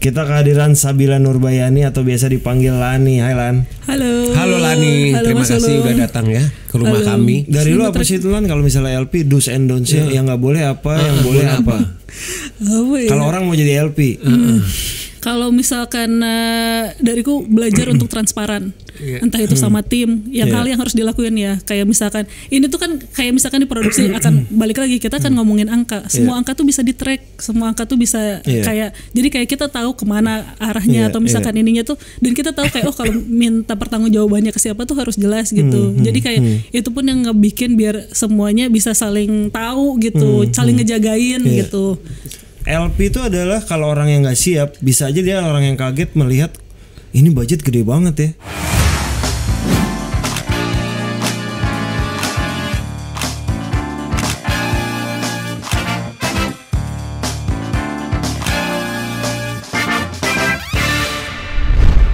Kita kehadiran Sabila Nurbayani atau biasa dipanggil Lani. Hai Lan. Halo. Halo Lani, Halo, terima Mas kasih Ulu. udah datang ya ke rumah Halo. kami. Dari lu apa sih itu Lan? Kalau misalnya LP do's and don'ts-nya yang nggak boleh apa, yang boleh apa? Apa ya? Kalau orang mau jadi LP, Kalau misalkan dariku belajar untuk transparan, entah itu sama tim, yang hal yang harus dilakuin ya. Kayak misalkan ini tuh kan kayak misalkan di produksi akan balik lagi kita akan ngomongin angka. Semua angka tuh bisa di track, semua angka tuh bisa kayak jadi kayak kita tahu kemana arahnya atau misalkan ininya tuh, dan kita tahu kayak kalau minta pertanggungjawabannya ke siapa tuh harus jelas gitu. Jadi kayak itu pun yang ngebikin biar semuanya bisa saling tahu gitu, saling ngejagain gitu. LP itu adalah kalau orang yang nggak siap, bisa aja dia orang yang kaget melihat ini budget gede banget ya.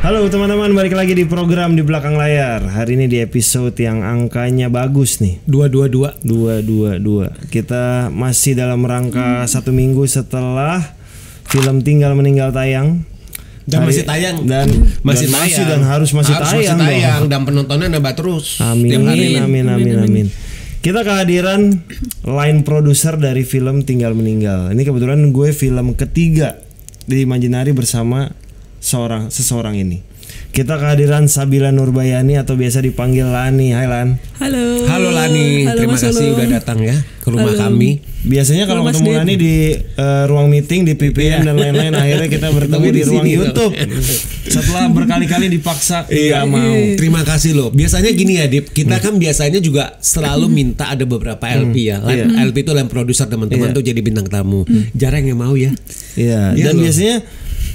Halo teman-teman, balik lagi di program Di Belakang Layar. Hari ini di episode yang angkanya bagus nih, 222. Kita masih dalam rangka 1 minggu setelah film Tinggal Meninggal tayang. Dan masih tayang dan masih harus tayang dong. Dan penontonnya nambah terus. Amin. Kita kehadiran line producer dari film Tinggal Meninggal. Ini kebetulan gue film ketiga di Imaginary bersama seseorang ini. Kita kehadiran Sabila Nurbayani atau biasa dipanggil Lani. Hai Lan. Halo. Halo Lani, Halo, terima Mas kasih Ulu. udah datang ya ke rumah kami. Biasanya kalau ketemu Lani di ruang meeting di PPM dan lain-lain, akhirnya kita bertemu di ruang YouTube. Setelah berkali-kali dipaksa nggak mau. Terima kasih loh. Biasanya gini ya, Dip. Kita kan biasanya juga selalu minta ada beberapa LP ya. LP itu line produser teman-teman tuh jadi bintang tamu. Jarang yang mau ya. Iya. Dan biasanya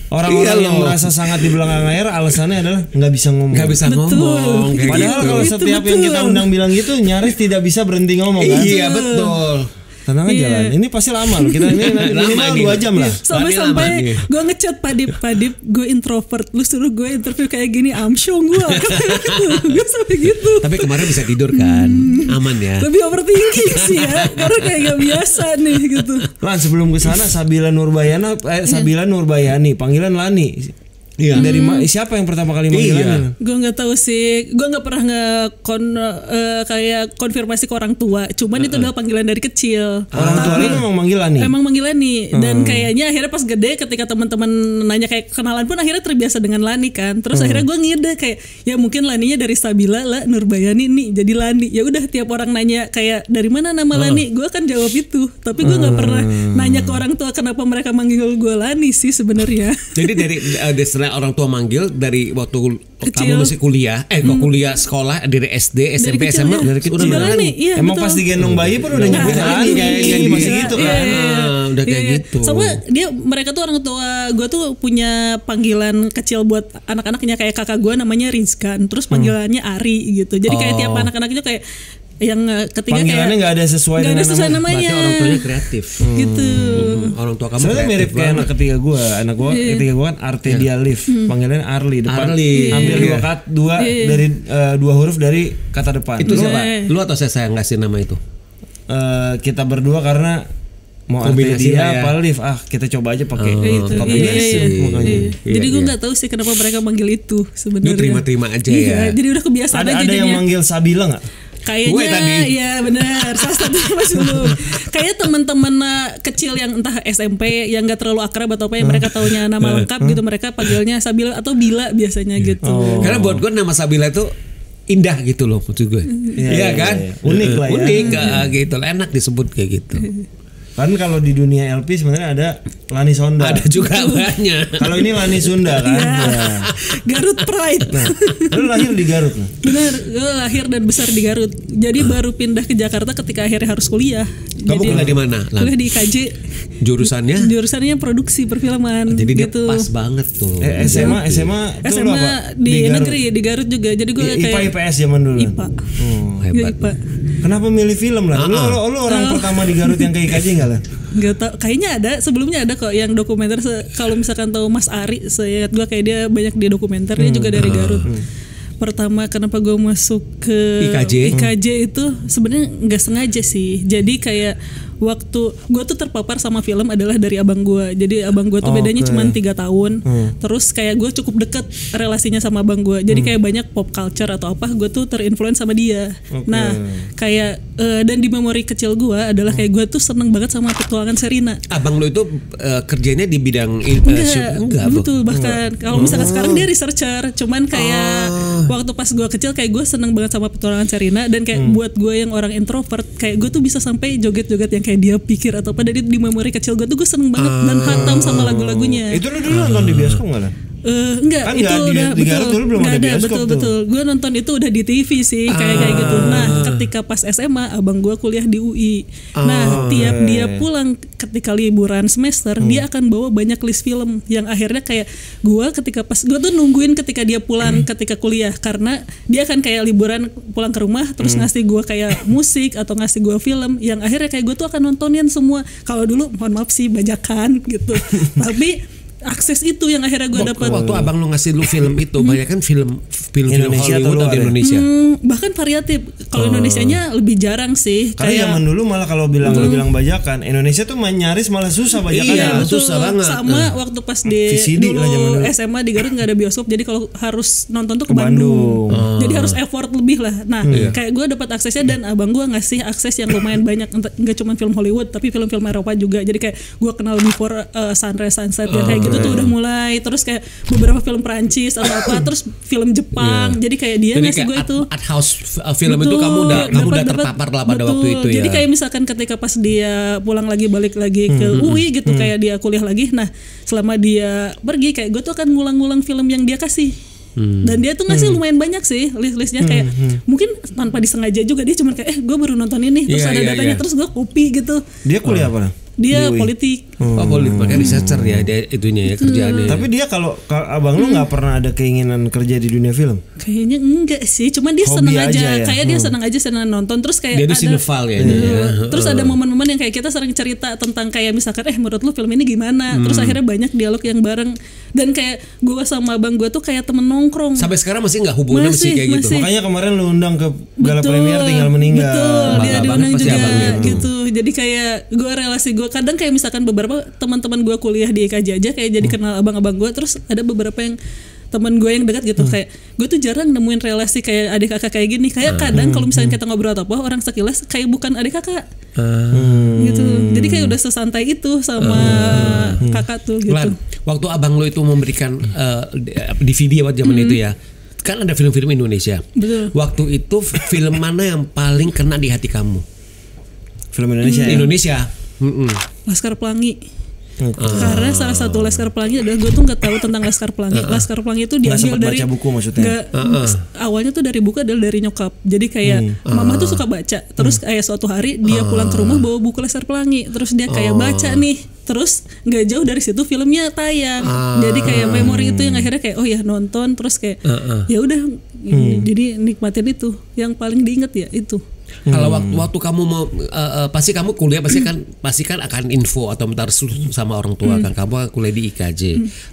orang-orang yang merasa sangat di belakang layar alasannya adalah nggak bisa ngomong. Nggak bisa ngomong. Kayak Padahal gitu. kalau setiap yang kita undang bilang gitu nyaris tidak bisa berhenti ngomong kan? Iya betul. Tenang aja Lan. Ini pasti lama loh. Kita ini minimal 2 jam lah. Sampai gue ngechat Padip, gue introvert, lu suruh gue interview kayak gini, amsyong gue. Gue sampai gitu. Tapi kemarin bisa tidur kan, aman ya. Lebih overthinking sih ya, karena kayak gak biasa nih gitu. Lan, sebelum ke sana Sabila Nurbayani, panggilan Lani. Iya. Dari siapa yang pertama kali manggil Lani? Gue nggak tahu sih, gue nggak pernah kayak konfirmasi ke orang tua. Cuman itu adalah panggilan dari kecil. Orang tua lu memang manggil Lani. Emang manggil Lani. Dan kayaknya akhirnya pas gede ketika teman-teman nanya kayak kenalan pun akhirnya terbiasa dengan Lani kan. Terus akhirnya gue ngide kayak ya mungkin Laninya dari Sabila lah Nurbayani nih jadi Lani. Ya udah tiap orang nanya kayak dari mana nama Lani, gue akan jawab itu. Tapi gue nggak pernah nanya ke orang tua kenapa mereka manggil gue Lani sih sebenarnya. Jadi dari orang tua manggil dari waktu Kecil. kamu masih kuliah, kuliah sekolah dari SD, SMP, kecil, SMA ya. dari kecil Udah Lani, iya, Emang betul. pas digendong bayi pun udah nyebut Lani kayaknya masih gitu kan. Udah kayak gitu. Sama mereka tuh orang tua gue tuh punya panggilan kecil buat anak-anaknya, kayak kakak gue namanya Rizkan, terus panggilannya Ari gitu. Jadi kayak tiap anak-anaknya kayak yang ketiga panggilannya nggak ada sesuai nggak ada sesuai Berarti namanya. orang tuanya kreatif. Gitu. Orang tua kamu Sebenarnya kreatif mirip kayak anak ketiga gue. Anak gue ketiga gue kan Artedia Liv. Panggilannya Arli depan. Arli. Hampir dari 2 huruf dari kata depan. Itu siapa? Lu atau saya yang ngasih nama itu? Kita berdua karena mau Kombinasi Artedia ya. apa Liv? Kita coba aja pakai Iya. makanya. Jadi gue nggak tahu sih kenapa mereka manggil itu sebenarnya. Lu terima-terima aja Iya, ya. jadi udah kebiasaan Ada aja yang jadinya. manggil Sabila nggak? Kayaknya Gue tadi. ya benar, salah satunya Mas Ulu. Kayak teman-teman kecil yang entah SMP yang nggak terlalu akrab atau apa yang mereka taunya nama lengkap gitu, mereka panggilnya Sabila atau Bila biasanya gitu. Karena buat gue nama Sabila itu indah gitu loh maksud gue. Iya kan? Unik lah ya. Unik gitu. Enak disebut kayak gitu. Kan kalau di dunia LP sebenarnya ada Lani Sonda. Ada juga banyak. Kalau ini Lani Sunda kan. Ya. Garut Pride. Lu lahir di Garut lah. Benar, gue lahir dan besar di Garut. Jadi baru pindah ke Jakarta ketika akhirnya harus kuliah. Kamu kuliah di mana? Kuliah di IKJ. Jurusannya produksi perfilman. jadi dia gitu. pas banget tuh. SMA itu lu apa? di Garut. negeri di Garut juga. Jadi gue IPA kayak IPS zaman dulu. IPA. Hebat. IPA. Kenapa milih film lah? Lu orang pertama di Garut yang ke IKJ enggak lah? Gak tau, kayaknya ada, sebelumnya ada kok yang dokumenter. Kalau misalkan tahu Mas Ari, saya gue kayak dia banyak di dokumenter, dia juga dari Garut. Pertama kenapa gue masuk ke IKJ itu sebenarnya nggak sengaja sih. Jadi kayak waktu gue tuh terpapar sama film adalah dari abang gue. Jadi abang gue tuh bedanya cuma 3 tahun. Terus kayak gue cukup deket relasinya sama abang gue. Jadi kayak banyak pop culture atau apa, gue tuh terinfluence sama dia. Nah kayak dan di memori kecil gue adalah kayak gue tuh seneng banget sama petualangan Sherina. Abang lu itu kerjanya di bidang enggak betul, bahkan kalau misalkan sekarang dia researcher. Cuman kayak waktu pas gue kecil kayak gue seneng banget sama petualangan Sherina. Dan kayak buat gue yang orang introvert, kayak gue tuh bisa sampai joget-joget yang kayak dia pikir atau apa. Dari di memori kecil gue tuh gue seneng banget dan hatam sama lagu-lagunya. Itu lu dulu nonton di bioskop nggak lah? Enggak, kan itu udah di Garut dulu belum ada bioskop betul. Gue nonton itu udah di TV sih, kayak gitu. Nah, ketika pas SMA, abang gue kuliah di UI. Nah, tiap dia pulang ketika liburan semester, dia akan bawa banyak list film yang akhirnya kayak gue tuh nungguin ketika dia pulang ketika kuliah, karena dia akan kayak liburan pulang ke rumah terus ngasih gue kayak musik atau ngasih gue film yang akhirnya kayak gue tuh akan nontonin semua. Kalau dulu mohon maaf sih bajakan gitu. Tapi akses itu yang akhirnya gue dapat. Waktu abang lu ngasih lu film itu, banyak kan film Indonesia Hollywood atau Indonesia? Bahkan variatif. Kalau Indonesianya lebih jarang sih. Karena zaman dulu malah kalau lu bilang bajakan, Indonesia tuh nyaris malah susah bajakan. Iya, betul. Susah banget. Sama waktu pas di VCD dulu SMA di Garut nggak ada bioskop, jadi kalau harus nonton tuh ke Bandung. Jadi harus effort lebih lah. Nah, kayak gue dapat aksesnya dan abang gue ngasih akses yang lumayan banyak. Nggak cuma film Hollywood, tapi film-film Eropa juga. Jadi kayak gue kenal Before Sunrise Sunset yang kayak gitu tuh udah mulai. Terus kayak beberapa film Perancis atau apa, terus film Jepang. Jadi kayak dia ngasih gue itu art house film. Betul, itu kamu udah terpapar lah pada waktu itu ya. Jadi kayak misalkan ketika pas dia pulang lagi balik lagi ke UI gitu, kayak dia kuliah lagi. Nah, selama dia pergi kayak gue tuh akan ngulang-ngulang film yang dia kasih. Dan dia tuh ngasih lumayan banyak sih list-listnya, kayak mungkin tanpa disengaja juga dia cuma kayak gue baru nonton ini terus ada datanya terus gue copy gitu. Dia kuliah apa? Dia politik. Politik, makanya researcher ya dia itunya ya kerjaannya. Tapi dia kalau abang lu nggak pernah ada keinginan kerja di dunia film? Kayaknya enggak sih, cuman dia Hobi seneng aja ya? Kayak dia seneng aja seneng nonton. Terus kayak dia ada sinefile ya. Terus ada momen-momen yang kayak kita sering cerita tentang kayak misalkan menurut lu film ini gimana. Terus akhirnya banyak dialog yang bareng. Dan kayak gue sama abang gue tuh kayak temen nongkrong. Sampai sekarang masih nggak hubungannya masih kayak gitu. Makanya kemarin lu undang ke gala premier Tinggal Meninggal. Betul, dia diundang juga gitu. Jadi kayak gue relasi gue kadang kayak misalkan beberapa teman-teman gue kuliah di IKJ aja kayak jadi kenal abang-abang gue. Terus ada beberapa yang teman gue yang dekat gitu, kayak gue tuh jarang nemuin relasi kayak adik kakak kayak gini. Kayak kadang kalau misalnya kita ngobrol atau apa, orang sekilas kayak bukan adik kakak gitu. Jadi kayak udah sesantai itu sama kakak tuh gitu. Lan, waktu abang lo itu memberikan DVD waktu zaman itu ya, kan ada film-film Indonesia. Betul. Waktu itu film mana yang paling kena di hati kamu? Film Indonesia ya? Indonesia. Laskar Pelangi. Karena salah satu Laskar Pelangi adalah gue tuh nggak tahu tentang Laskar Pelangi. Laskar Pelangi itu diambil dari baca buku maksudnya. Awalnya tuh dari buku adalah dari nyokap. Jadi kayak mama tuh suka baca. Terus kayak suatu hari dia pulang ke rumah bawa buku Laskar Pelangi. Terus dia kayak baca nih. Terus nggak jauh dari situ filmnya tayang. Jadi kayak memori itu yang akhirnya kayak oh ya nonton. Terus kayak ya udah. Jadi nikmatin itu. Yang paling diinget ya itu. Kalau waktu kamu mau pasti kamu kuliah pasti kan akan info atau minta restu sama orang tua kan, kamu kuliah di IKJ.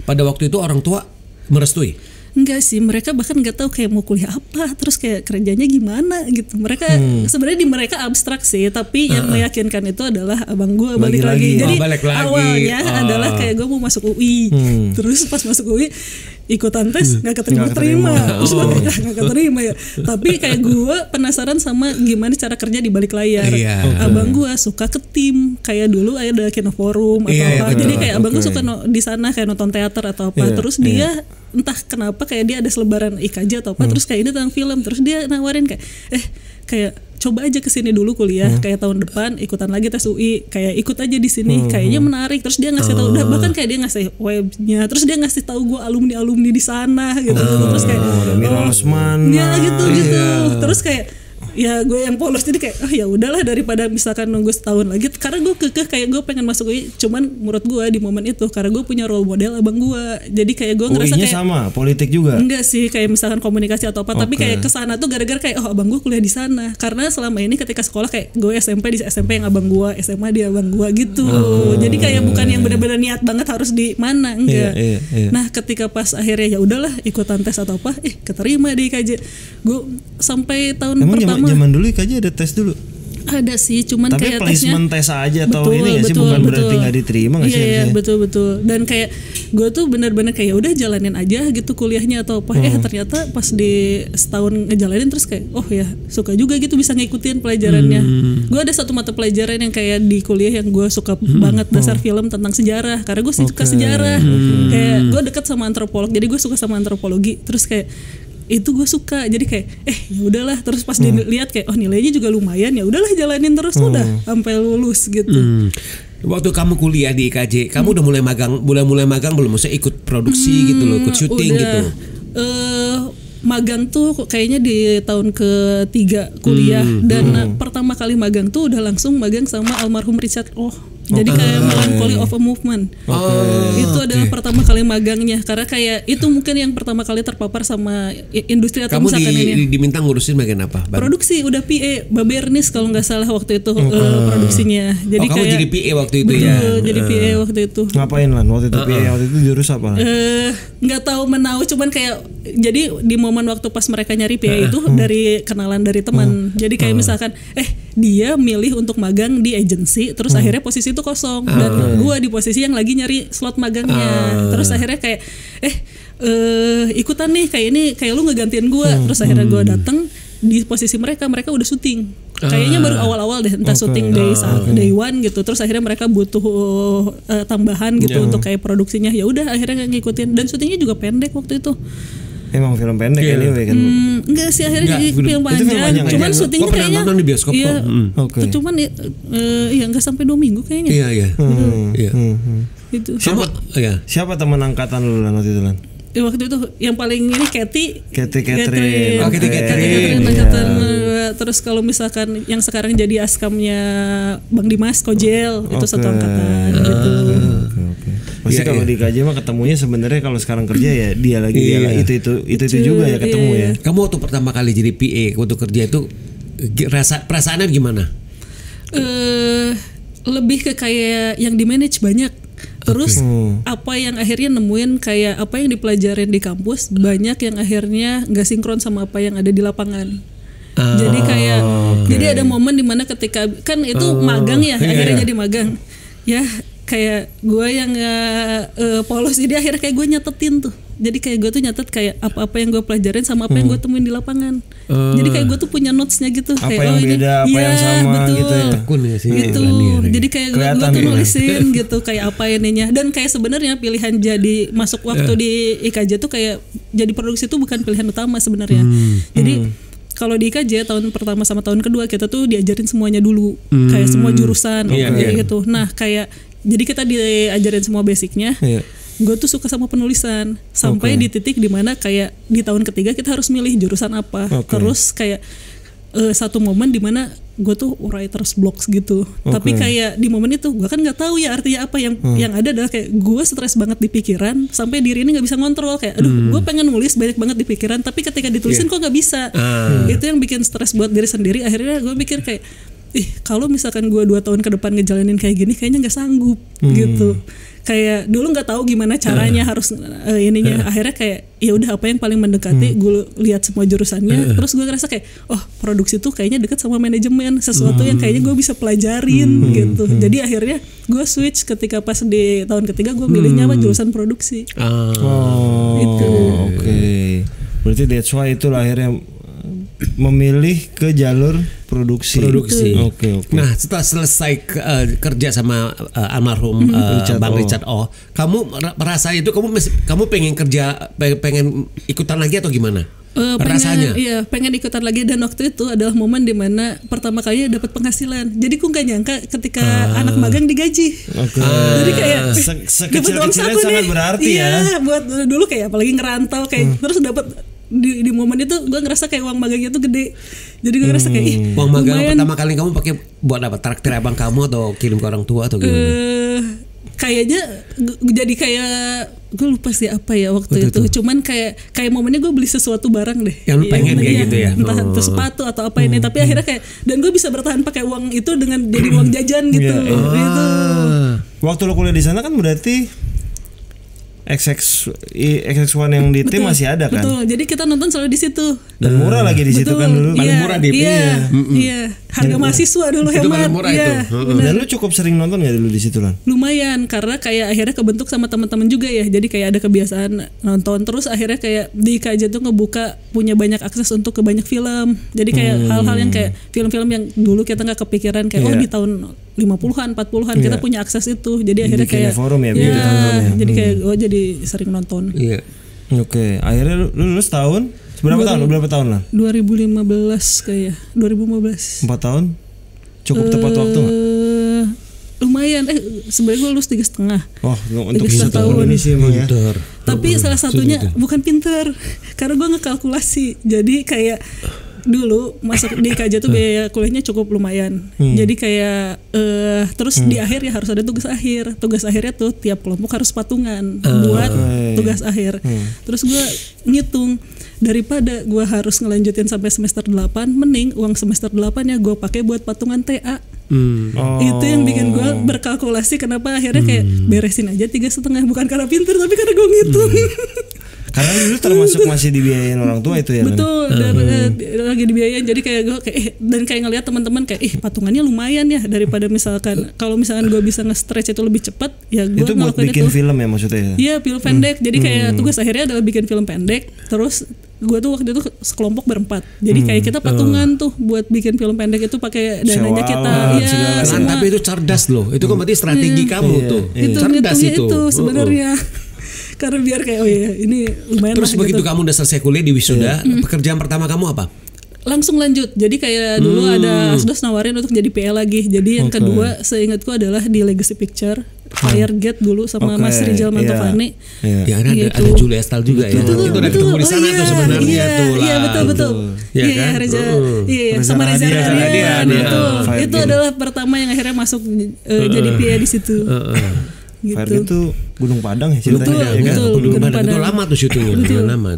Pada waktu itu orang tua merestui? Enggak sih, mereka bahkan nggak tahu kayak mau kuliah apa, terus kayak kerjanya gimana gitu. Mereka sebenarnya di mereka abstrak sih, tapi yang meyakinkan itu adalah abang gue balik lagi. Jadi awalnya adalah kayak gue mau masuk UI, terus pas masuk UI ikutan tes nggak keterima, terus nggak keterima ya. Tapi kayak gue penasaran sama gimana cara kerja di balik layar. Abang gue suka ke tim, kayak dulu ada Kinoforum atau apa. Jadi kayak abang gue suka di sana kayak nonton teater atau apa. Terus dia entah kenapa kayak dia ada selebaran IKJ atau apa, terus kayak ini tentang film, terus dia nawarin kayak kayak coba aja kesini dulu kuliah, kayak tahun depan ikutan lagi tes UI, kayak ikut aja di sini, kayaknya menarik. Terus dia ngasih tahu, bahkan kayak dia ngasih webnya, terus dia ngasih tahu gue alumni di sana gitu. Terus kayak Mira Lesman, ya gitu. Terus kayak ya gue yang polos, jadi kayak ya udahlah daripada misalkan nunggu setahun lagi, karena gue kekeh kayak gue pengen masuk UI. Cuman menurut gue di momen itu karena gue punya role model abang gue, jadi kayak gue ngerasa kayak sama politik juga enggak sih, kayak misalkan komunikasi atau apa, tapi kayak kesana tuh gara-gara kayak abang gue kuliah di sana. Karena selama ini ketika sekolah kayak gue SMP di SMP yang abang gue, SMA dia abang gue gitu. Jadi kayak bukan yang benar-benar niat banget harus di mana, enggak. Nah ketika pas akhirnya ya udahlah ikutan tes atau apa, keterima di IKJ. Gue sampai tahun pertama. Zaman dulu IKJ ada tes dulu? Ada sih, cuman Tapi kayak placement tes aja atau Betul, ini nggak sih, betul, bukan betul. berarti nggak diterima nggak sih? Iya, harusnya? betul. Dan kayak gue tuh bener-bener kayak udah jalanin aja gitu kuliahnya atau apa. Ternyata pas di setahun ngejalanin terus kayak oh ya suka juga gitu bisa ngikutin pelajarannya. Gue ada satu mata pelajaran yang kayak di kuliah yang gue suka banget, dasar film tentang sejarah. Karena gue suka sejarah. Kayak gue deket sama antropolog, jadi gue suka sama antropologi. Terus kayak itu gue suka, jadi kayak ya udahlah. Terus pas dilihat kayak oh nilainya juga lumayan, ya udahlah jalanin terus udah sampai lulus gitu. Waktu kamu kuliah di IKJ, kamu udah mulai magang belum? Maksudnya ikut produksi gitu loh, ikut syuting Udah. gitu. Magang tuh kayaknya di tahun ketiga kuliah dan pertama kali magang tuh udah langsung magang sama almarhum Richard Oh. Jadi kayak Melancholy of a Movement. Itu adalah pertama kali magangnya, karena kayak itu mungkin yang pertama kali terpapar sama industri atau Kamu misalkan ini. diminta ngurusin bagian apa? Produksi udah PA Babernis kalau nggak salah waktu itu produksinya. Jadi kamu kayak jadi PA waktu itu betul, ya? jadi PA waktu itu. Ngapain Lan waktu itu? Waktu itu jurus apa? Nggak tahu menau, cuman kayak jadi di momen waktu pas mereka nyari PA itu dari kenalan dari teman. Jadi kayak misalkan dia milih untuk magang di agensi, terus akhirnya posisi itu kosong dan gue di posisi yang lagi nyari slot magangnya. Terus akhirnya kayak ikutan nih kayak ini, kayak lu ngegantiin gue. Terus akhirnya gue datang di posisi mereka udah syuting. Kayaknya baru awal-awal deh, entah syuting day one gitu. Terus akhirnya mereka butuh tambahan gitu untuk kayak produksinya. Ya udah akhirnya ngikutin, dan syutingnya juga pendek waktu itu. Emang film pendek anyway kan? Enggak sih, akhirnya jadi film panjang. Cuman syutingnya pernah kayaknya nonton di bioskop iya, kok. cuman ya nggak sampai 2 minggu kayaknya. Iya. Itu. Siapa teman angkatan lu Lan waktu itu Lan? Waktu itu yang paling ini Catherine. Oh, Catherine. Angkatan. Terus kalau misalkan yang sekarang jadi askamnya Bang Dimas Kojel, itu satu angkatan gitu. Pasti kalau di KJ mah ketemunya sebenarnya kalau sekarang kerja ya dia lagi itu juga ya ketemu ya. Kamu waktu pertama kali jadi PA waktu kerja itu perasaannya gimana? Lebih ke kayak yang di manage banyak. Terus apa yang akhirnya nemuin kayak apa yang dipelajarin di kampus banyak yang akhirnya nggak sinkron sama apa yang ada di lapangan. Jadi kayak jadi ada momen dimana ketika kan itu magang ya, akhirnya jadi magang ya, kayak gue yang polos, jadi akhirnya kayak gue nyatetin tuh. Jadi kayak gue tuh nyatet kayak apa-apa yang gue pelajarin sama apa yang gue temuin di lapangan. Jadi kayak gue tuh punya notesnya gitu. Apa kayak yang beda, apa yang sama betul, gitu ya. Tekun ya sih. Gitu. Jadi kayak gue tuh nulisin gitu kayak apa ininya. Dan kayak sebenarnya pilihan jadi masuk waktu di IKJ tuh kayak jadi produksi tuh bukan pilihan utama sebenarnya. Jadi kalau di IKJ tahun pertama sama tahun kedua kita tuh diajarin semuanya dulu, kayak semua jurusan kayak gitu. Nah kayak jadi kita diajarin semua basicnya. Gue tuh suka sama penulisan sampai di titik dimana kayak di tahun ketiga kita harus milih jurusan apa. Terus kayak satu momen dimana gue tuh writer's blocks gitu. Tapi kayak di momen itu gue kan nggak tahu ya artinya apa, yang ada adalah kayak gue stres banget di pikiran sampai diri ini nggak bisa ngontrol, kayak aduh gue pengen nulis banyak banget di pikiran tapi ketika ditulisin kok nggak bisa. Itu yang bikin stres buat diri sendiri. Akhirnya gue mikir kayak kalau misalkan gue 2 tahun ke depan ngejalanin kayak gini kayaknya nggak sanggup gitu. Kayak dulu nggak tahu gimana caranya harus ininya. Akhirnya kayak ya udah apa yang paling mendekati, gue lihat semua jurusannya. Terus gue ngerasa kayak produksi tuh kayaknya deket sama manajemen, sesuatu yang kayaknya gue bisa pelajarin gitu. Jadi akhirnya gue switch ketika pas di tahun ketiga gue milihnya apa jurusan produksi. Itu. Berarti that's why itu akhirnya memilih ke jalur produksi. Oke. Nah, setelah selesai kerja sama almarhum Bang Richard Oh, kamu merasa itu kamu pengen kerja, pengen ikutan lagi atau gimana? Pengen ikutan lagi, dan waktu itu adalah momen dimana pertama kali dapat penghasilan. Jadi aku nggak nyangka ketika anak magang digaji. Jadi kayak sekecil-kecilnya sangat berarti ya. Buat dulu kayak apalagi ngerantau kayak terus dapat di momen itu gue ngerasa kayak uang magangnya tuh gede. Jadi gue ngerasa kayak uang magang pertama kali kamu pakai buat apa? Traktir abang kamu atau kirim ke orang tua atau gimana? Kayaknya jadi kayak gue lupa sih apa ya waktu itu. Cuman kayak momennya gue beli sesuatu barang deh. Yang lu pengen kayak gitu ya. Entah itu sepatu atau apa ini. Tapi akhirnya kayak dan gue bisa bertahan pakai uang itu dengan jadi uang jajan gitu. Gitu. Waktu lo kuliah di sana kan berarti XX1 yang di tim masih ada kan? Betul. Jadi kita nonton selalu di situ. Dan murah lagi di situ kan dulu. Paling murah di Iya. Harga mahasiswa dulu itu hemat. paling murah itu. Dan lu cukup sering nonton gak dulu di situ Lan? Lumayan karena kayak akhirnya kebentuk sama teman-teman juga ya. Jadi kayak ada kebiasaan nonton terus akhirnya kayak di KJ tuh ngebuka punya banyak akses untuk ke banyak film. Jadi kayak hal-hal yang kayak film-film yang dulu kita nggak kepikiran kayak di tahun 50-an, 40-an kita punya akses itu. Jadi akhirnya kayak forum ya, jadi kayak gue jadi sering nonton. Iya. Oke, akhirnya lu lulus tahun berapa tahun lah? 2015 kayak 2015. 4 tahun? Cukup tepat waktu nggak? Lumayan, sebenarnya gue lulus 3,5. Oh, untuk 3,5 tahun ini sih emang ya. Tapi salah satunya bukan pinter, karena gue ngekalkulasi. Jadi kayak dulu masuk di KJ tuh biaya kuliahnya cukup lumayan. Jadi kayak terus di akhir ya harus ada tugas akhir. Tugas akhirnya tuh tiap kelompok harus patungan buat tugas akhir. Terus gue ngitung daripada gue harus ngelanjutin sampai semester 8, mending uang semester 8 ya gue pakai buat patungan TA. Itu yang bikin gue berkalkulasi kenapa akhirnya kayak beresin aja 3,5, bukan karena pinter tapi karena gue ngitung. Karena dulu termasuk masih dibiayain orang tua itu ya. Betul, dan lagi dibiayain jadi kayak gue dan kayak ngelihat teman-teman kayak patungannya lumayan ya daripada misalkan kalau misalkan gue bisa nge-stretch itu lebih cepat ya gue itu buat bikin film ya maksudnya ya. Iya, film pendek. Jadi kayak tugas akhirnya adalah bikin film pendek. Terus gue tuh waktu itu sekelompok berempat. Jadi kayak kita patungan tuh buat bikin film pendek itu pakai dananya kita. Iya, tapi itu cerdas loh. Itu kan berarti strategi kamu tuh. Cerdas itu sebenarnya. Karena biar kayak ini lumayan. Terus begitu kamu udah selesai kuliah di wisuda, pekerjaan pertama kamu apa? Langsung lanjut. Jadi kayak dulu ada Asdos nawarin untuk jadi PA lagi. Jadi yang kedua seingatku adalah di Legacy Picture, Firegate dulu sama Mas Rizal Mantovani. Ya ada Julia Estal juga ya. Itu udah ketemu di sana tuh sebenarnya tuh. Iya betul. Iya Reza. Iya sama Reza Radian. Itu adalah pertama yang akhirnya masuk jadi PA di situ. Gitu. Firegate itu Gunung Padang ya ceritanya. Betul, Gunung Padang itu lama tuh syutingnya.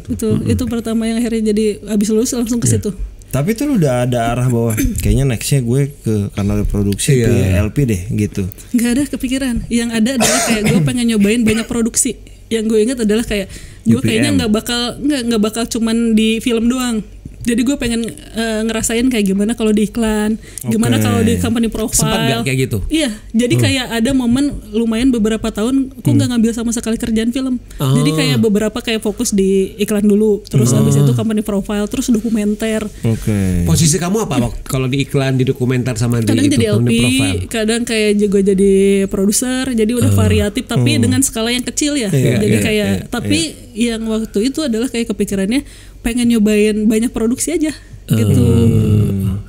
Betul. Itu pertama yang akhirnya jadi abis lulus langsung ke situ. Tapi itu lu udah ada arah bahwa kayaknya nextnya gue ke kanal produksi LP deh gitu. Gak ada kepikiran. Yang ada adalah kayak gue pengen nyobain banyak produksi. Yang gue ingat adalah kayak gue kayaknya nggak bakal cuman di film doang. Jadi gue pengen ngerasain kayak gimana kalau di iklan, gimana kalau di company profile. Sempat gak kayak gitu? Iya, jadi kayak ada momen lumayan beberapa tahun aku nggak ngambil sama sekali kerjaan film. Jadi kayak beberapa kayak fokus di iklan dulu, terus habis itu company profile, terus dokumenter. Posisi kamu apa kalau di iklan, di dokumenter sama kadang di jadi LP, profile? kadang kayak juga jadi produser, jadi udah variatif tapi dengan skala yang kecil ya. Jadi kayak tapi yang waktu itu adalah kayak kepikirannya pengen nyobain banyak produksi aja gitu.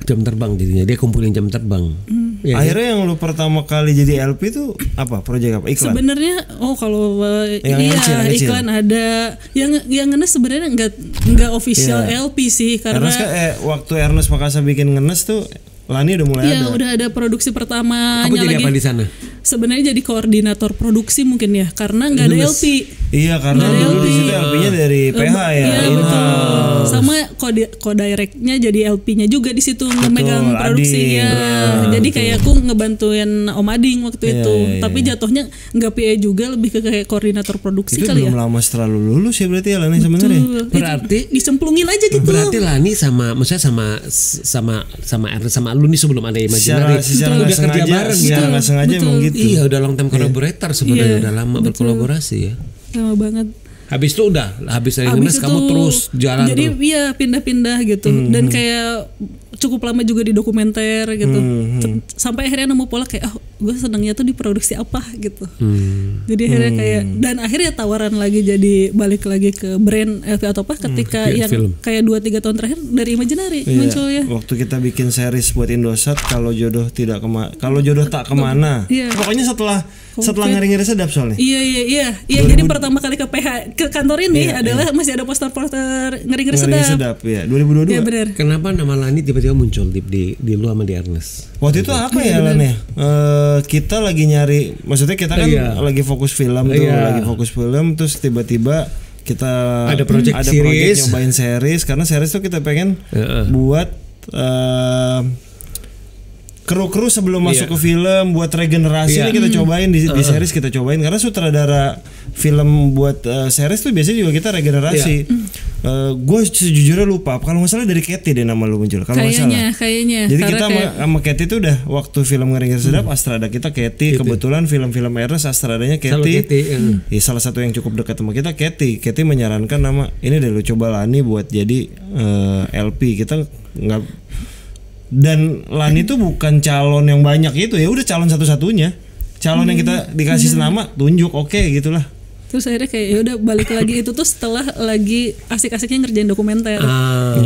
Jam terbang jadinya dia kumpulin jam terbang. Akhirnya yang lu pertama kali jadi LP itu apa? Proyek apa? Iklan? Sebenarnya kalau iklan ada yang ngenes sebenarnya nggak official LP sih karena waktu Ernest Makassar bikin ngenes tuh Lani udah mulai ada. Iya, udah ada produksi pertamanya. Kamu jadi lagi. apa di sana? Sebenarnya jadi koordinator produksi mungkin ya, karena nggak ada LP. Iya, karena dulu di situ LP-nya dari PH ya. Iya, betul. Sama co-directnya jadi LP-nya juga di situ memegang produksi ya. Jadi kayak aku ngebantuin Om Ading waktu itu. Tapi jatuhnya nggak PA juga, lebih ke kayak koordinator produksi itu kali ya. Itu belum lama setelah lulus ya berarti ya Lani sebenarnya. Berarti dicemplungin aja gitu. Berarti Lani maksudnya sama Ernest sama lu nih sebelum ada Imaginary secara udah kerja bareng gitu. Nggak sengaja emang gitu. Iya, udah long time collaborator sebenarnya, udah lama berkolaborasi ya. Lama banget. Habis itu habis dari Ngenes kamu terus jalan jadi iya pindah-pindah gitu dan kayak cukup lama juga di dokumenter gitu sampai akhirnya nemu pola kayak gue senangnya tuh di produksi apa gitu. Jadi akhirnya kayak dan akhirnya tawaran lagi jadi balik lagi ke brand LP atau apa ketika yang film. Kayak 2-3 tahun terakhir dari Imaginary muncul ya. Waktu kita bikin series buat Indosat kalau jodoh tak kemana. Pokoknya setelah ngeri-ngeri sedap soalnya. Iya. Jadi pertama kali ke PH ke kantor ini adalah masih ada poster-poster ngeri-ngeri sedap. Ya 2022. Iya benar. Kenapa nama Lani tiba-tiba muncul di lu sama di Ernest? Waktu itu apa ya Lan ya? Kita lagi nyari, maksudnya kita kan lagi fokus film tuh, lagi fokus film terus tiba-tiba kita ada project kru sebelum masuk ke film buat regenerasi ini kita cobain di series kita cobain karena sutradara film buat series tuh biasanya juga kita regenerasi. Gue sejujurnya lupa kalau nggak salah dari Katy deh nama lu muncul kalau nggak salah. Kayaknya. Jadi kita sama Katy tuh udah waktu film Ngeri Sedap Astrada kita Katy, kebetulan film-film Ernest Astradanya Katy. Ya, salah satu yang cukup dekat sama kita Katy menyarankan nama ini deh lu coba Lani buat jadi LP. Kita nggak, dan Lani tuh bukan calon yang banyak itu, ya udah calon satu-satunya, calon yang kita dikasih nama tunjuk gitulah. Terus akhirnya kayak ya udah balik lagi itu tuh setelah lagi asik-asiknya ngerjain dokumenter.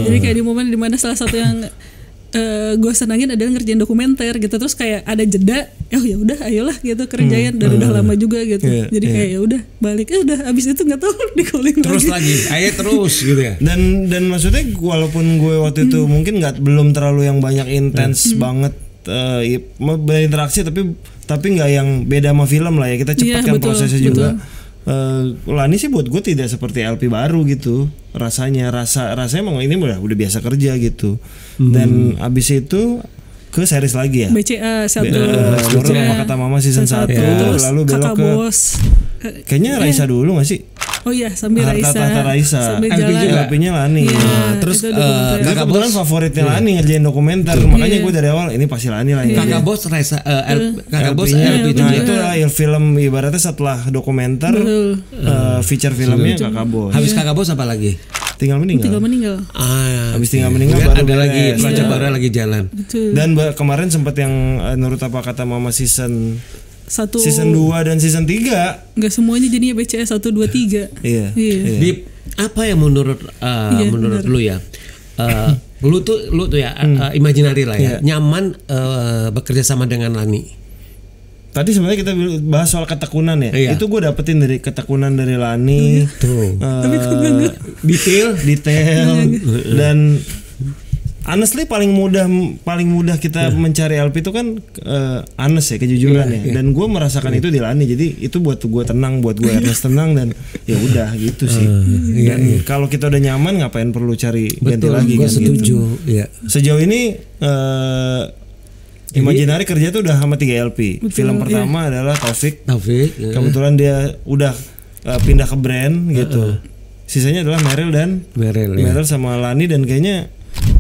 Jadi kayak di momen dimana salah satu yang gue senangin adalah ngerjain dokumenter gitu. Terus kayak ada jeda, ya udah ayolah gitu kerjain dan udah lama juga gitu. Jadi kayak ya udah balik, udah abis itu nggak tahu di calling terus lagi, ayo terus gitu ya. Dan maksudnya walaupun gue waktu itu mungkin belum terlalu yang banyak intens banget berinteraksi, tapi nggak yang beda sama film lah ya, kita cepatkan prosesnya juga. Lani sih buat gue tidak seperti LP baru gitu rasanya emang ini udah biasa kerja gitu. Dan abis itu ke series lagi ya BCA 1 Apa Kata Mama season 1 lalu belok ke kayaknya Raisa dulu gak sih? Oh iya, sambil Raisa. Sambil jalan. LP-nya Lani. Terus Kakak Bos favoritnya Lani ngerjain dokumenter. Makanya gue dari awal ini pasti Lani lah. Kakak Bos Raisa, Kakak Bos LP juga. Nah itu lah film ibaratnya setelah dokumenter feature filmnya Kakak Bos. Habis Kakak Bos apa lagi? Tinggal meninggal. Habis Tinggal meninggal baru ada lagi Project baru lagi jalan. Betul. Dan kemarin sempat yang Nurut Apa Kata Mama season 2 dan season 3. Enggak semuanya jadinya BCA 1 2 3. Iya. Di apa yang menurut lu ya? Lu tuh ya imaginary lah ya. Nyaman bekerja sama dengan Lani. Tadi sebenarnya kita bahas soal ketekunan ya. Itu gue dapetin dari ketekunan dari Lani. Tuh. Tapi kok detail dan honestly paling mudah kita mencari LP itu kan honest ya, kejujuran ya. Dan gue merasakan itu di Lani. Jadi itu buat gue tenang, buat gue Ernest tenang, dan ya udah gitu sih. Dan kalau kita udah nyaman ngapain perlu cari ganti lagi kan gitu. Sejauh ini Imaginary kerja tuh udah sama 3 LP. Film pertama adalah Taufik. Kebetulan dia udah pindah ke brand gitu. Sisanya adalah Meryl sama Lani, dan kayaknya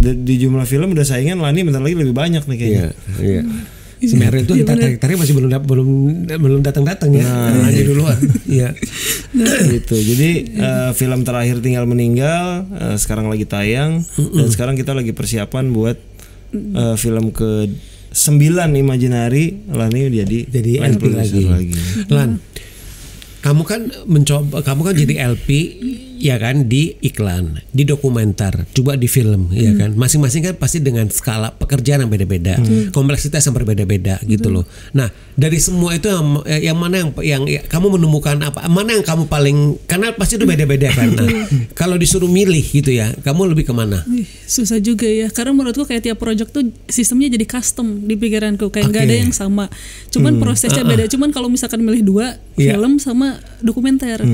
di jumlah film udah saingan Lani bentar lagi lebih banyak nih kayaknya. Meryl itu kita tarik masih belum datang ya. Lani duluan. Iya. Gitu. Jadi film terakhir Tinggal Meninggal sekarang lagi tayang, dan sekarang kita lagi persiapan buat film ke 9 Imaginary. Lani jadi LP lagi. Lan, kamu kan jadi LP ya kan, di iklan, di dokumenter, coba di film ya kan. Masing-masing kan pasti dengan skala pekerjaan yang beda-beda, kompleksitas yang berbeda-beda gitu loh. Nah, dari semua itu yang mana yang kamu menemukan apa? Mana yang kamu paling, karena pasti itu beda-beda kan. Nah, kalau disuruh milih gitu ya, kamu lebih kemana? Susah juga ya, karena menurutku kayak tiap project tuh sistemnya jadi custom di pikiranku, kayak nggak ada yang sama. Cuman prosesnya beda. Cuman kalau misalkan milih 2, film sama dokumenter,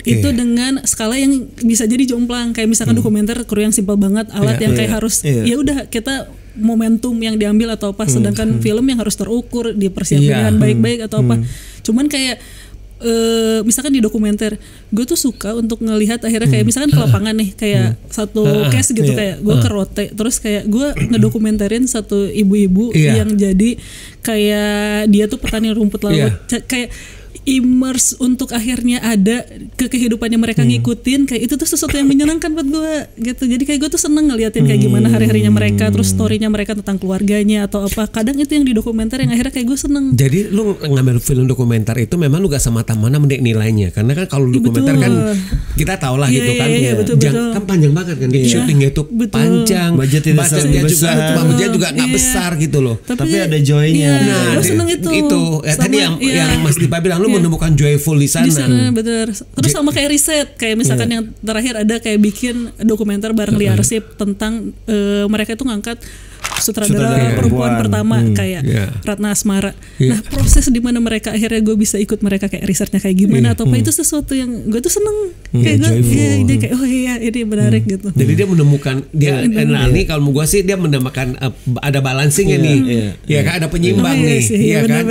itu dengan skala yang bisa jadi jomplang. Kayak misalkan dokumenter kru yang simpel banget, alat yang kayak harus ya udah kita momentum yang diambil atau apa, sedangkan film yang harus terukur, dipersiapkan baik-baik atau apa. Cuman kayak misalkan di dokumenter, gue tuh suka untuk ngelihat akhirnya kayak misalkan ke lapangan nih, kayak satu case gitu, kayak gue ke Rote, terus kayak gue ngedokumenterin satu ibu-ibu yang jadi kayak dia tuh petani rumput laut, kayak immerse untuk akhirnya ada ke kehidupannya mereka, ngikutin kayak itu tuh sesuatu yang menyenangkan buat gue gitu. Jadi kayak gue tuh seneng ngeliatin kayak gimana hari-harinya mereka, terus storynya mereka tentang keluarganya atau apa. Kadang itu yang di dokumenter yang akhirnya kayak gue seneng. Jadi lu ngambil film dokumenter itu memang lu gak semata-mana mendek nilainya, karena kan kalau dokumenter kan kita tau lah gitu kan, kan panjang banget kan, syutingnya itu panjang, budgetnya juga nggak besar gitu loh. Tapi ada joy-nya. Gue seneng itu. Tadi yang Mas Dipa bilang lu menemukan joyful di sana. Betul. Terus sama kayak riset, kayak misalkan yang terakhir ada kayak bikin dokumenter bareng Liarsip tentang mereka itu ngangkat sutradara perempuan pertama kayak Ratna Asmara. Nah proses di mana mereka akhirnya gue bisa ikut mereka kayak risetnya kayak gimana atau apa itu sesuatu yang gue tuh seneng kayak gue dia kayak oh iya ini menarik gitu. Jadi dia menemukan ini kalau gue sih dia menemukan ada balancingnya nih, ya kan ada penyimbang nih, ya kan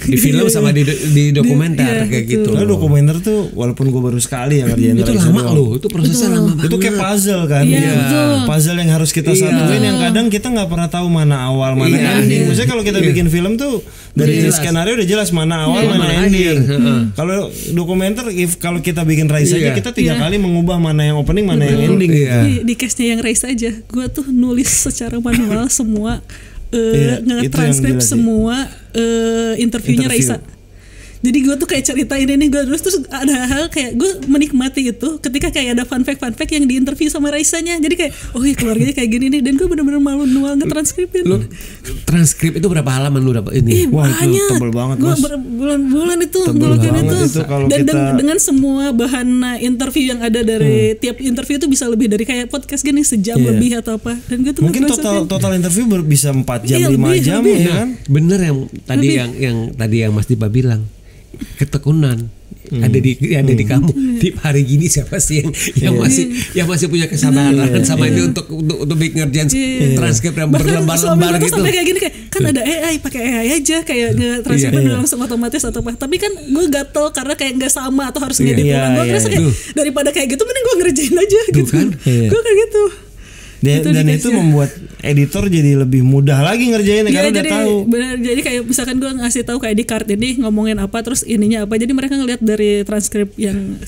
di film sama di dokumenter kayak gitu. Nah, dokumenter tuh walaupun gue baru sekali yang ngerjain itu lama loh, itu prosesnya lama banget. Itu kayak puzzle kan, puzzle yang harus kita satuin yang kadang kita nggak pernah tahu mana awal mana ending. Maksudnya kalau kita bikin film tuh dari skenario udah jelas mana awal mana ending. Kalau dokumenter kalau kita bikin Rise aja kita 3 kali mengubah mana yang opening mana yang ending. Di case-nya yang Rise aja gue tuh nulis secara manual semua nge-transcript semua interviewnya Raisa. Jadi gue tuh kayak ceritain ini gue terus ada hal kayak gue menikmati itu ketika kayak ada fun fact yang diinterview sama Raisanya. Jadi kayak oh ya keluarganya kayak gini nih dan gue bener-bener manual nge-transkripin. Lu transkrip itu berapa halaman lu dapat ini? Wah itu tebel banget gue berbulan-bulan itu ngelakuin itu. Dan dengan semua bahan interview yang ada dari tiap interview itu bisa lebih dari kayak podcast gini sejam lebih atau apa. Dan gue tuh mungkin total interview bisa 4 jam 5 jam ya kan. Bener yang tadi yang Mas Dipa bilang. Ketekunan ada di kamu di hari gini siapa sih yang masih punya kesabaran sama ini untuk bikin ngerjain transkrip yang berlembar-lembar gitu. Sampai kayak gini kayak kan ada AI, pakai AI aja kayak nge-transkripin langsung otomatis atau apa. Tapi kan gue gatel karena kayak nggak sama atau harus ngedit ulang. Gue ngerasa kayak daripada kayak gitu mending gue ngerjain aja gitu. Gue kayak gitu. Dan itu membuat editor jadi lebih mudah lagi ngerjainnya karena udah tahu. Benar, jadi kayak misalkan gue ngasih tahu kayak di card ini ngomongin apa terus ininya apa. Jadi mereka ngelihat dari transkrip yang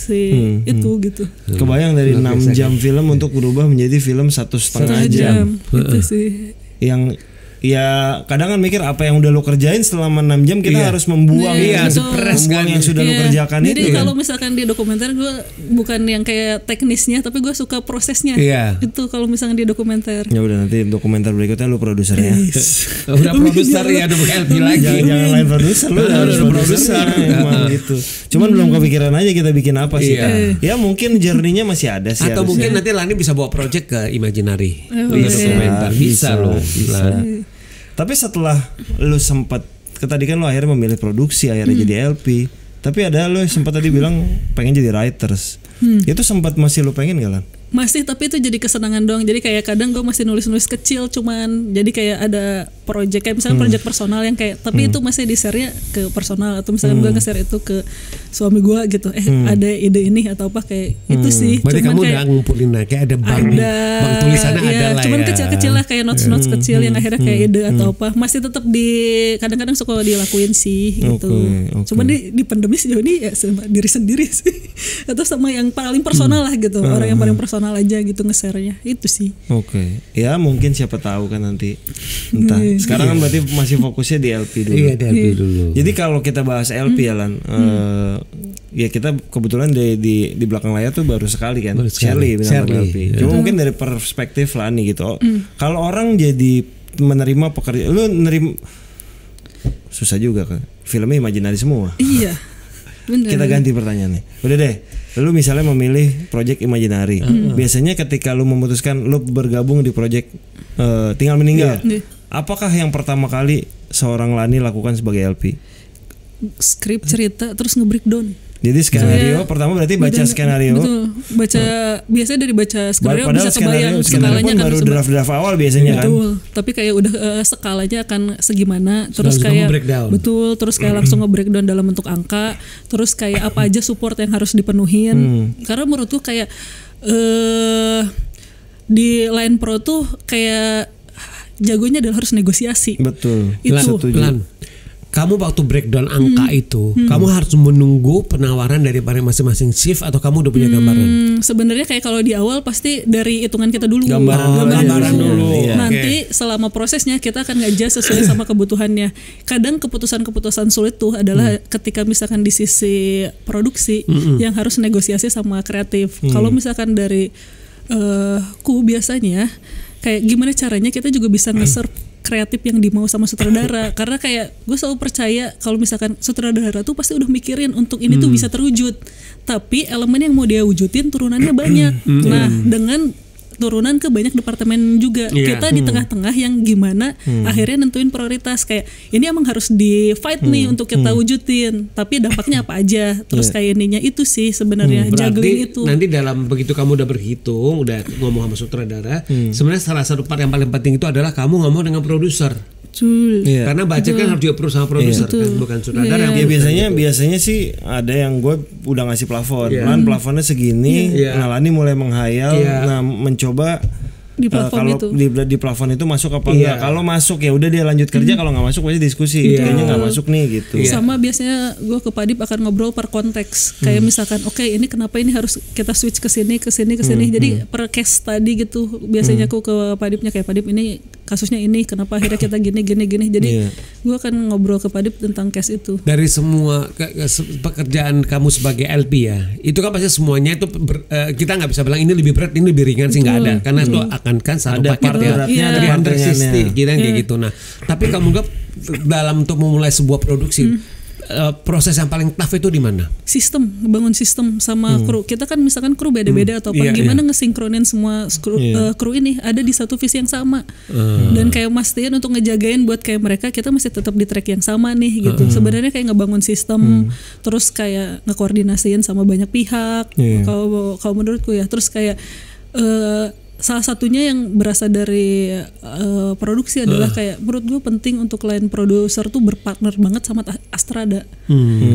itu gitu. Kebayang dari 6 jam film untuk berubah menjadi film 1,5 jam. Gitu sih. Yang ya kadang kan mikir apa yang udah lo kerjain selama 6 jam kita harus membuang membuang yang sudah lo kerjakan itu. Jadi kalau misalkan di dokumenter gue bukan yang kayak teknisnya tapi gue suka prosesnya. Itu kalau misalkan di dokumenter. Ya udah nanti dokumenter berikutnya lo produsernya. Udah produser ya udah LP lagi. Jangan lain produser lo harus produser emang gitu. Cuman belum kepikiran aja kita bikin apa sih. Ya mungkin journey-nya masih ada sih. Atau mungkin nanti Lani bisa bawa project ke Imaginary. Dokumenter bisa loh. Tapi setelah lu sempat tadi kan lu akhirnya memilih produksi akhirnya jadi LP. Tapi ada lu sempat tadi bilang pengen jadi writers. Itu sempat masih lu pengen gak Lan? Masih, tapi itu jadi kesenangan doang. Jadi kayak kadang gue masih nulis-nulis kecil cuman jadi kayak ada project kayak misalnya project personal yang kayak tapi itu masih di-share-nya ke personal atau misalnya gue nge-share itu ke suami gue gitu. Ada ide ini atau apa kayak itu sih. Berarti cuman kamu kayak udah ngumpulin kayak ada bang tulisannya ada lah cuman ya. kecil-kecil lah kayak notes kecil yang akhirnya kayak ide atau apa. Masih tetap kadang-kadang suka dilakuin sih gitu. Cuman di pandemi sejauh ini ya sama diri sendiri sih. Atau sama yang paling personal lah gitu. Orang yang paling personal aja gitu nge-share-nya itu sih. Ya mungkin siapa tahu kan nanti entah. Sekarang kan berarti masih fokusnya di LP dulu. Iya, di LP dulu. Jadi kalau kita bahas LP ya Lan, ya kita kebetulan di belakang layar tuh baru sekali kan. Shirley LP. Cuma mungkin dari perspektif Lani gitu. Kalau orang jadi menerima pekerjaan, lu nerima susah juga kan. Filmnya Imaginary semua. Iya. Bener. Kita ganti pertanyaannya. Udah deh. Lu misalnya memilih project Imaginary. Biasanya ketika lu memutuskan lu bergabung di project Tinggal Meninggal. Apakah yang pertama kali seorang Lani lakukan sebagai LP? Skrip, cerita, terus nge-breakdown. Jadi skenario pertama berarti baca skenario. Betul. Baca biasanya dari baca skenario bisa kebayang skalanya kan baru draft awal biasanya kan. Betul. Tapi kayak udah skalanya akan segimana terus kayak betul terus kayak langsung nge-breakdown dalam bentuk angka, terus kayak apa aja support yang harus dipenuhin. Karena menurutku kayak di Line Pro tuh kayak jagonya adalah harus negosiasi. Betul. Itu. Kamu waktu breakdown angka itu, kamu harus menunggu penawaran dari masing-masing shift atau kamu udah punya gambaran? Sebenarnya kayak kalau di awal pasti dari hitungan kita dulu. Gambaran dulu. Nanti selama prosesnya kita akan nge-adjust sesuai sama kebutuhannya. Kadang keputusan-keputusan sulit tuh adalah ketika misalkan di sisi produksi yang harus negosiasi sama kreatif. Kalau misalkan dari biasanya kayak gimana caranya kita juga bisa nge-serve kreatif yang dimau sama sutradara. Karena kayak gue selalu percaya kalau misalkan sutradara tuh pasti udah mikirin untuk ini tuh bisa terwujud, tapi elemen yang mau dia wujudin turunannya banyak. Nah dengan turunan ke banyak departemen juga. Kita di tengah-tengah yang gimana akhirnya nentuin prioritas kayak ini emang harus di fight nih untuk kita wujudin, tapi dampaknya apa aja. Terus kayak ininya itu sih sebenarnya juggling itu. Nanti dalam begitu kamu udah berhitung, udah ngomong sama sutradara, sebenarnya salah satu part yang paling penting itu adalah kamu ngomong dengan produser. Karena budget kan harus dioper sama produser kan, bukan sutradara. Biasanya sih ada yang gue udah ngasih plafon, plafonnya segini, Lani mulai menghayal, nah mencoba di plafon itu. Di plafon itu masuk apa enggak. Kalau masuk ya udah dia lanjut kerja, kalau nggak masuk pasti diskusi. Kayaknya nggak masuk nih gitu. Sama biasanya gue ke Padip akan ngobrol per konteks. Kayak misalkan oke, ini kenapa ini harus kita switch ke sini. Jadi per case tadi gitu. Biasanya aku ke Padipnya kayak Padip ini kasusnya ini, kenapa akhirnya kita gini. Jadi gue akan ngobrol ke Padip tentang case itu. Dari semua pekerjaan kamu sebagai LP ya, itu kan pasti semuanya itu kita nggak bisa bilang ini lebih berat, ini lebih ringan sih, nggak ada. Karena itu kan satu paket ya, 360 kayak gitu. Nah, tapi kamu nggak dalam untuk memulai sebuah produksi, proses yang paling tough itu di mana? Sistem, ngebangun sistem sama kru. Kita kan misalkan kru beda-beda atau apa, gimana ngesinkronin semua kru ini ada di satu visi yang sama. Dan kayak mastiin untuk ngejagain buat kayak mereka kita masih tetap di track yang sama nih gitu. Sebenarnya kayak ngebangun sistem, terus kayak ngekoordinasiin sama banyak pihak. Kalau menurutku ya, terus kayak salah satunya yang berasal dari produksi adalah kayak menurut gue penting untuk line produser tuh berpartner banget sama Astrada.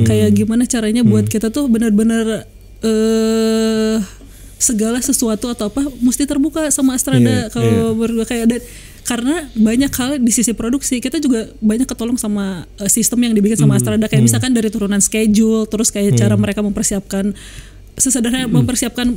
Kayak gimana caranya buat kita tuh benar-benar segala sesuatu atau apa mesti terbuka sama Astrada. Kalau menurut gue kayak karena banyak hal di sisi produksi kita juga banyak ketolong sama sistem yang dibikin sama Astrada. Kayak misalkan dari turunan schedule, terus kayak cara mereka mempersiapkan sesederhana mempersiapkan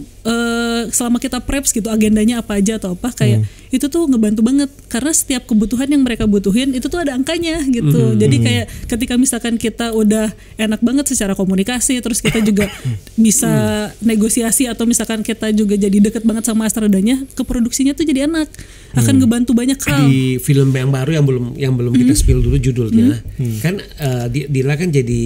selama kita preps gitu agendanya apa aja atau apa kayak itu tuh ngebantu banget karena setiap kebutuhan yang mereka butuhin itu tuh ada angkanya gitu. Jadi kayak ketika misalkan kita udah enak banget secara komunikasi, terus kita juga bisa negosiasi atau misalkan kita juga jadi deket banget sama Astradanya, ke produksinya tuh jadi enak, akan ngebantu banyak hal. Di film yang baru yang belum kita spill dulu judulnya kan Dila kan jadi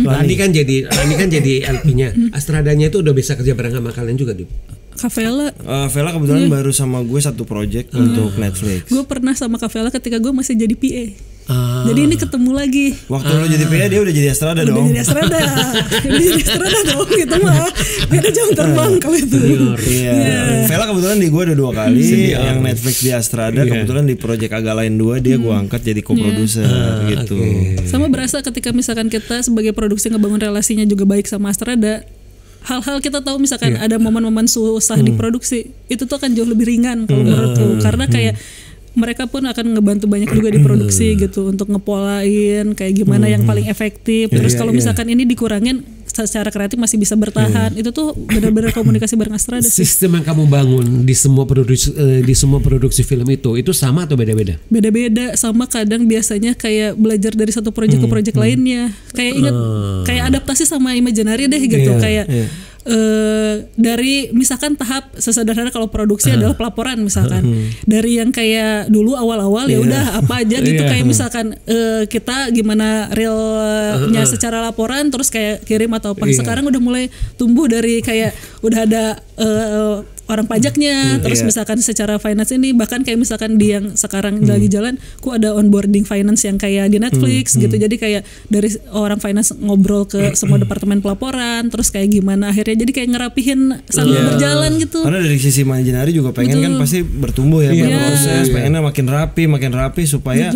Lani kan jadi LP-nya. Astradanya itu udah bisa kerja bareng sama kalian juga, Dip? Kavela kebetulan baru sama gue satu project untuk Netflix. Gue pernah sama Kavela ketika gue masih jadi PA. Jadi ini ketemu lagi. Waktu lo jadi PA dia udah jadi Astrada dong. Udah jadi Astrada dong gitu mah. Beda jam terbang kalau itu. Vela kebetulan di gue udah 2 kali. Yang Netflix di Astrada kebetulan di project agak lain 2 dia gue angkat jadi co-producer gitu. Sama berasa ketika misalkan kita sebagai produksi ngebangun relasinya juga baik sama Astrada. Hal-hal kita tahu misalkan ada momen-momen susah di produksi itu tuh akan jauh lebih ringan kalau menurutku karena kayak mereka pun akan ngebantu banyak juga di produksi gitu untuk ngepolain kayak gimana yang paling efektif. Terus kalau misalkan ini dikurangin secara kreatif masih bisa bertahan. Itu tuh benar-benar komunikasi bareng Astrada. Sistem yang kamu bangun di semua produksi film itu sama atau beda-beda? Beda-beda, sama kadang biasanya kayak belajar dari satu proyek ke proyek lainnya. Kayak ingat kayak adaptasi sama Imaginary deh gitu kayak dari misalkan tahap sesederhana kalau produksi adalah pelaporan misalkan dari yang kayak dulu awal-awal ya udah apa aja gitu kayak misalkan kita gimana realnya secara laporan terus kayak kirim atau apa sekarang udah mulai tumbuh dari kayak udah ada orang pajaknya terus misalkan secara finance ini bahkan kayak misalkan di yang sekarang lagi jalan ada onboarding finance yang kayak di Netflix gitu jadi kayak dari orang finance ngobrol ke semua departemen pelaporan terus kayak gimana akhirnya jadi kayak ngerapihin sambil berjalan gitu karena dari sisi Imaginary juga pengen kan pasti bertumbuh ya berproses pengennya makin rapi supaya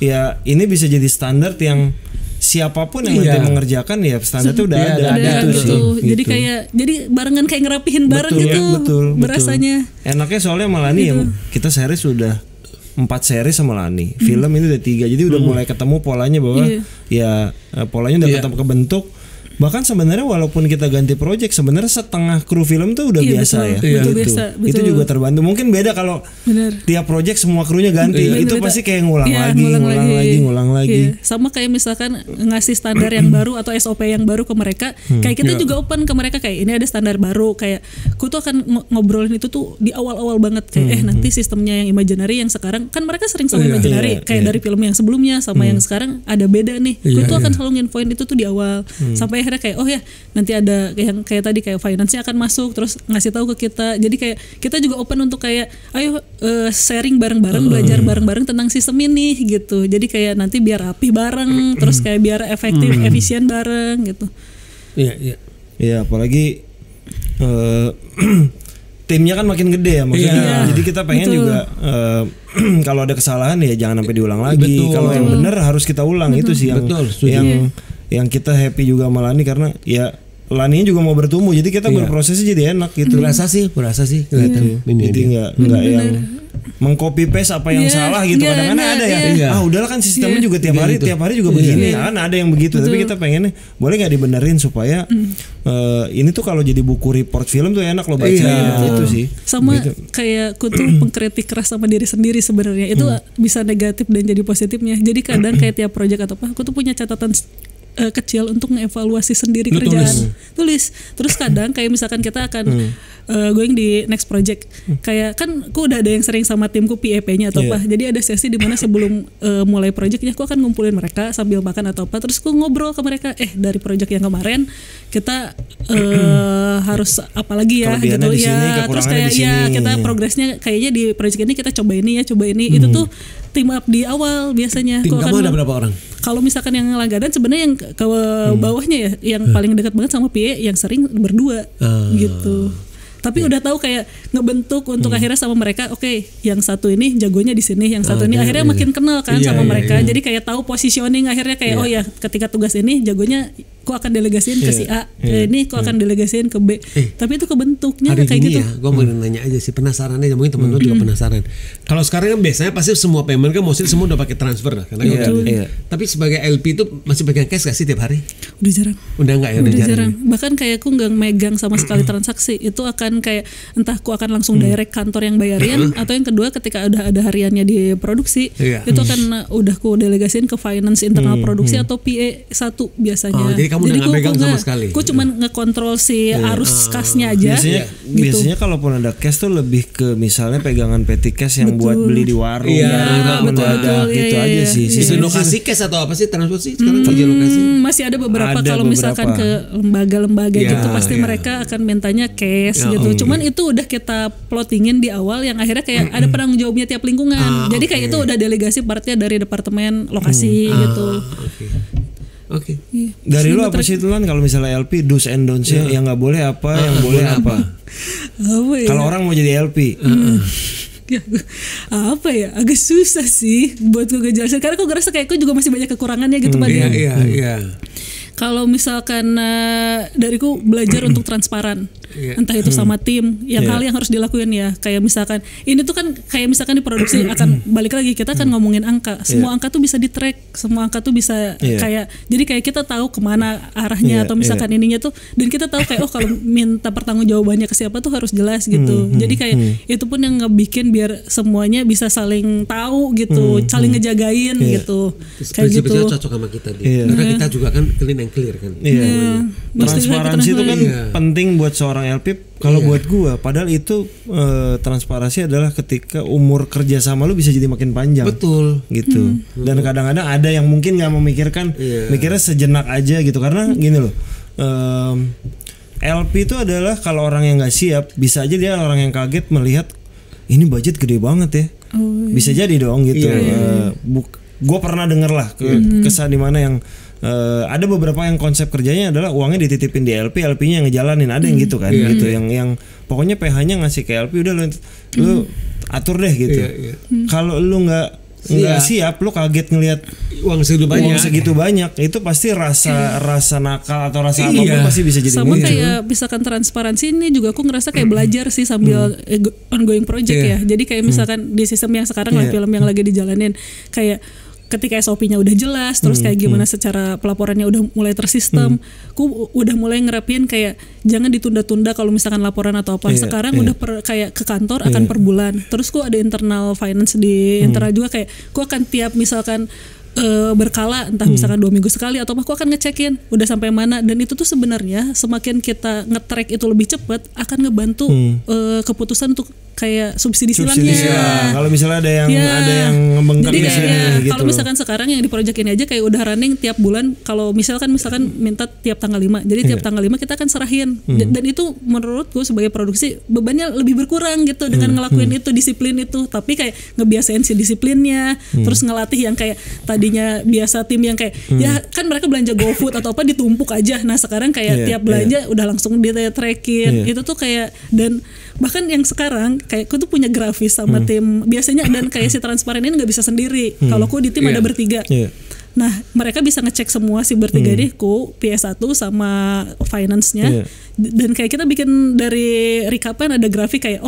ya ini bisa jadi standar yang siapapun yang nanti mengerjakan ya standarnya udah ada gitu. Jadi kayak barengan kayak ngerapihin bareng gitu. Betul. Berasanya. Enaknya soalnya malah nih ya kita series sudah 4 series sama Lani. Film ini udah 3. Jadi udah mulai ketemu polanya bahwa ya polanya udah ketemu kebentuk. Bahkan sebenarnya walaupun kita ganti project sebenarnya setengah kru film tuh udah biasa betul. Itu juga terbantu. Mungkin beda kalau tiap project semua krunya ganti. Itu pasti kayak ngulang lagi. Sama kayak misalkan ngasih standar yang baru atau SOP yang baru ke mereka. Kayak kita juga open ke mereka kayak ini ada standar baru kayak aku tuh akan ngobrolin itu tuh di awal-awal banget kayak nanti sistemnya yang Imaginary yang sekarang kan mereka sering sama Imaginary kayak dari film yang sebelumnya sama yang sekarang ada beda nih. Aku tuh akan selalu nginfoin itu tuh di awal sampai akhirnya kayak oh ya nanti ada yang kayak tadi kayak finance-nya akan masuk terus ngasih tahu ke kita. Jadi kayak kita juga open untuk kayak ayo sharing bareng-bareng, belajar bareng-bareng tentang sistem ini gitu. Jadi kayak nanti biar rapi bareng, terus kayak biar efektif, efisien bareng gitu. Iya. Iya, apalagi timnya kan makin gede ya maksudnya. Jadi kita pengen juga kalau ada kesalahan ya jangan sampai diulang lagi. Kalau yang benar harus kita ulang. Itu sih yang kita happy juga sama Lani karena ya Lani juga mau bertumbuh. Jadi kita berprosesnya jadi enak gitu. Berasa sih kelihatan. Jadi nggak yang mengcopy paste apa yang salah gitu. Kadang-kadang ada ya. Udahlah kan sistemnya juga tiap hari juga begini. Kan ada yang begitu. Tapi kita pengennya boleh nggak dibenerin supaya ini tuh kalau jadi buku report film tuh enak lo baca gitu sih. Sama gitu. Kayak aku tuh pengkritik keras sama diri sendiri sebenarnya. Itu bisa negatif dan jadi positifnya. Jadi kadang kayak tiap project atau apa, aku tuh punya catatan kecil untuk ngevaluasi sendiri kerjaan. Tulis. Terus kadang kayak misalkan kita akan going di next project. Kayak kan aku udah ada yang sering sama timku PEP-nya atau apa. Jadi ada sesi di mana sebelum mulai projectnya aku akan ngumpulin mereka sambil makan atau apa. Terus aku ngobrol ke mereka, dari project yang kemarin kita harus apa lagi ya gitu ya. Terus kayak kita progresnya kayaknya di project ini kita coba ini. Itu tuh team up di awal biasanya. Tim kamu ada berapa orang? Kalau misalkan yang langganan sebenarnya yang ke bawahnya ya, yang paling dekat banget sama PE yang sering berdua gitu. Tapi udah tahu kayak ngebentuk untuk akhirnya sama mereka, yang satu ini jagonya di sini, yang satu ini akhirnya makin kenal kan sama mereka. Jadi kayak tahu positioning akhirnya kayak ketika tugas ini jagonya ku akan delegasiin ke si A, ini ku akan delegasiin ke B. Tapi itu kebentuknya kayak gitu. Ya, gue mau nanya aja sih, penasaran aja, mungkin teman-teman juga penasaran. Kalau sekarang kan biasanya pasti semua payment kan mostly semua udah pakai transfer lah, karena tapi sebagai LP itu masih pegang cash gak sih tiap hari? Udah jarang. Udah enggak ya? Udah jarang. Bahkan kayak aku nggak megang sama sekali transaksi. Itu akan kayak entah aku akan langsung direct kantor yang bayarin, atau yang kedua ketika udah ada hariannya di produksi, itu akan udah ku delegasiin ke finance internal produksi atau PA 1 biasanya. Jadi kamu udah nggak pegang sama sekali. Aku cuma ngekontrol si arus kasnya aja. Biasanya kalaupun ada cash tuh lebih ke misalnya pegangan petty cash yang buat beli di warung, mendadak gitu aja sih. Bisa lokasi cash atau apa sih transfer sih sekarang kerja lokasi? Masih ada beberapa kalau misalkan ke lembaga-lembaga gitu pasti mereka akan mintanya cash gitu. Cuman itu udah kita plottingin di awal yang akhirnya kayak ada penanggung jawabnya tiap lingkungan. Jadi kayak itu udah delegasi partnya dari departemen lokasi gitu. Oke. Dari lu apa sih Tulan kalau misalnya LP do's and don'ts-nya yang nggak boleh apa, yang boleh apa? Kalau orang mau jadi LP. Apa ya, agak susah sih buat gue ngejelasin karena gue ngerasa kayak gue juga masih banyak kekurangannya gitu Pak. Kalau misalkan dariku belajar untuk transparan, entah itu sama tim, hal yang harus dilakuin ya. Kayak misalkan ini tuh kan kayak misalkan di produksi akan balik lagi kita akan ngomongin angka. Semua angka tuh bisa di track, semua angka tuh bisa kayak jadi kayak kita tahu kemana arahnya atau misalkan ininya tuh, dan kita tahu kayak kalau minta pertanggungjawabannya ke siapa tuh harus jelas gitu. Jadi kayak itu pun yang ngebikin biar semuanya bisa saling tahu gitu, saling ngejagain gitu. Kayak gitu. Cocok sama kita karena kita juga kan clear kan. Transparansi itu kan penting buat seorang LP. Kalau buat gua, padahal itu transparansi adalah ketika umur kerja sama lu bisa jadi makin panjang. Betul. Gitu. Dan kadang-kadang ada yang mungkin nggak memikirkan, mikirnya sejenak aja gitu. Karena gini loh, LP itu adalah kalau orang yang nggak siap, bisa aja dia orang yang kaget melihat ini budget gede banget ya. Bisa jadi dong gitu. Gua pernah denger lah kesan di mana yang ada beberapa yang konsep kerjanya adalah uangnya dititipin di LP, LP-nya yang ngejalanin. Ada yang gitu kan, gitu yang pokoknya PH-nya ngasih ke LP, udah lu atur deh gitu. Kalau lu nggak siap, lu kaget ngelihat uang segitu banyak, itu pasti rasa nakal atau rasa apapun pasti bisa jadi sama kayak misalkan transparansi ini juga aku ngerasa kayak belajar sih sambil ongoing project ya. Jadi kayak misalkan di sistem yang sekarang lah film yang lagi dijalanin kayak ketika SOP-nya udah jelas, terus kayak gimana secara pelaporannya udah mulai tersistem, aku udah mulai ngerapin kayak jangan ditunda-tunda kalau misalkan laporan atau apa. Sekarang udah kayak ke kantor akan per bulan. Terus aku ada internal finance di internal juga kayak aku akan tiap misalkan berkala, entah misalkan 2 minggu sekali atau apa, aku akan ngecekin udah sampai mana. Dan itu tuh sebenarnya semakin kita nge-track itu lebih cepat akan ngebantu keputusan untuk kayak subsidi silangnya. Kalau misalnya ada yang ngebengkak di sini gitu. Kalau misalkan sekarang yang di project ini aja kayak udah running tiap bulan, kalau misalkan minta tiap tanggal 5. Jadi tiap tanggal 5 kita akan serahin. Dan itu menurutku sebagai produksi bebannya lebih berkurang gitu dengan ngelakuin itu, disiplin itu. Tapi kayak ngebiasain si disiplinnya, terus ngelatih yang kayak tadinya biasa tim yang kayak ya kan mereka belanja GoFood atau apa ditumpuk aja. Nah, sekarang kayak tiap belanja udah langsung di-trackin. Itu tuh kayak, dan bahkan yang sekarang kayak aku tuh punya grafis sama tim biasanya, dan kayak si transparan ini nggak bisa sendiri. Kalau aku di tim ada bertiga. Nah, mereka bisa ngecek semua si bertiga ini, ku PS1 sama finance-nya. Dan kayak kita bikin dari recapan ada grafik kayak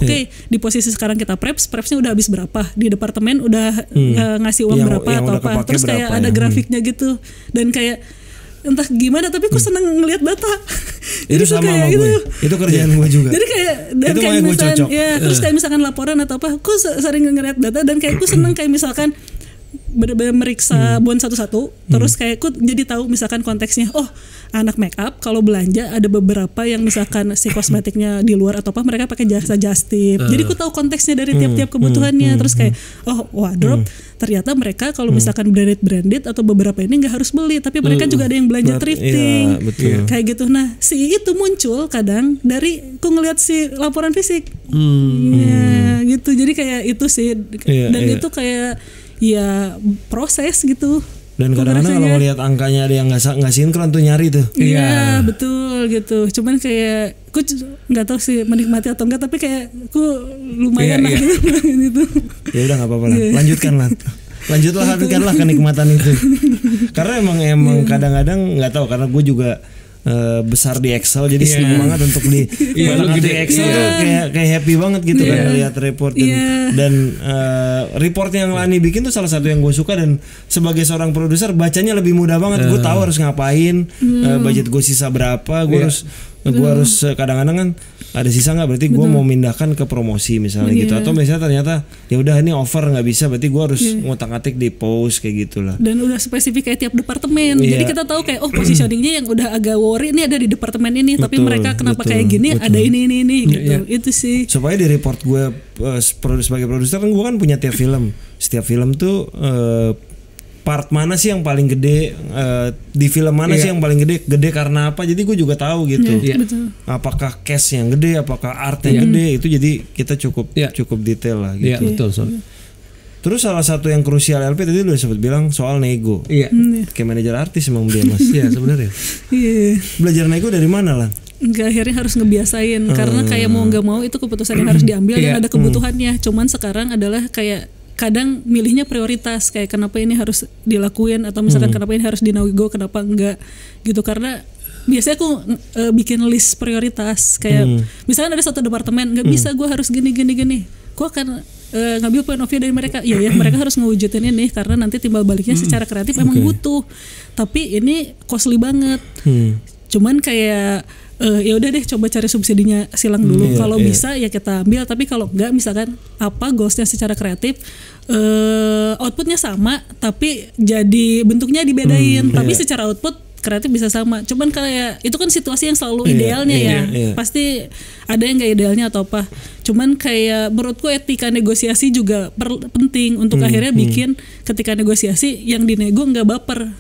di posisi sekarang kita prepsnya udah habis berapa, di departemen udah ngasih uang berapa atau apa. Terus kayak ada grafiknya gitu. Dan kayak entah gimana, tapi aku seneng ngelihat data. Itu sama gue. Itu kerjaan gue juga. Jadi kayak, dan kayak misalkan terus kayak misalkan laporan atau apa, aku sering ngelihat data dan kayak aku seneng kayak misalkan bener-bener meriksa bon satu-satu. Terus kayak aku jadi tahu misalkan konteksnya, anak make up kalau belanja ada beberapa yang misalkan si kosmetiknya di luar atau apa, mereka pakai jasa Justip. Jadi aku tahu konteksnya dari tiap-tiap kebutuhannya. Terus kayak wardrobe ternyata mereka kalau misalkan branded atau beberapa ini nggak harus beli, tapi mereka juga ada yang belanja thrifting. Kayak gitu. Nah, si itu muncul kadang dari aku ngelihat si laporan fisik. Ya gitu. Jadi kayak itu sih. Dan itu kayak ya proses gitu. Dan kadang-kadang kalau ngelihat angkanya ada yang nggak sinkron tuh nyari tuh. Iya betul gitu. Cuman kayak aku nggak tahu sih menikmati atau enggak, tapi kayak aku lumayan lah gitu. Ya udah nggak apa-apa lah. Lanjutlah habiskanlah kenikmatan itu. Karena emang kadang-kadang nggak tahu, karena gue juga besar di Excel, jadi senang banget untuk di Excel tuh kayak happy banget gitu kan lihat report dan report yang Lani bikin tuh salah satu yang gue suka. Dan sebagai seorang produser bacanya lebih mudah banget. Gue tahu harus ngapain, budget gue sisa berapa, gue harus kadang-kadang kan ada sisa nggak, berarti gue mau mindahkan ke promosi misalnya gitu, atau misalnya ternyata ya udah ini over nggak bisa, berarti gue harus ngotak-atik di post kayak gitulah. Dan udah spesifik kayak tiap departemen, jadi kita tahu kayak positioningnya yang udah agak worry ini ada di departemen ini, tapi mereka kenapa kayak gini, ada ini gitu. Itu sih supaya di report gue sebagai produser kan gue kan punya tiap film, setiap film tuh part mana sih yang paling gede, di film mana sih yang paling gede karena apa, jadi gue juga tahu gitu. Apakah cast yang gede, apakah art yang gede, itu jadi kita cukup detail lah gitu. Betul. Terus salah satu yang krusial LP tadi lu sempat bilang soal nego. Kayak manajer artis emang dia mas. Sebenarnya. Belajar nego dari mana lah? Enggak, akhirnya harus ngebiasain karena kayak mau nggak mau itu keputusan yang harus diambil dan ada kebutuhannya. Cuman sekarang adalah kayak kadang milihnya prioritas, kayak kenapa ini harus dilakuin, atau misalkan kenapa ini harus dinego, kenapa enggak gitu. Karena biasanya aku bikin list prioritas kayak misalkan ada satu departemen nggak bisa, gue harus gini gue akan ngambil point of view dari mereka. Ya mereka harus ngewujudin ini karena nanti timbal baliknya secara kreatif emang butuh, tapi ini costly banget. Cuman kayak ya udah deh coba cari subsidinya silang dulu. Kalau bisa ya kita ambil, tapi kalau enggak misalkan apa goalsnya secara kreatif, outputnya sama tapi jadi bentuknya dibedain, tapi secara output kreatif bisa sama. Cuman kayak itu kan situasi yang selalu idealnya pasti ada yang gak idealnya atau apa. Cuman kayak menurutku etika negosiasi juga penting untuk akhirnya bikin ketika negosiasi yang dinego nggak baper.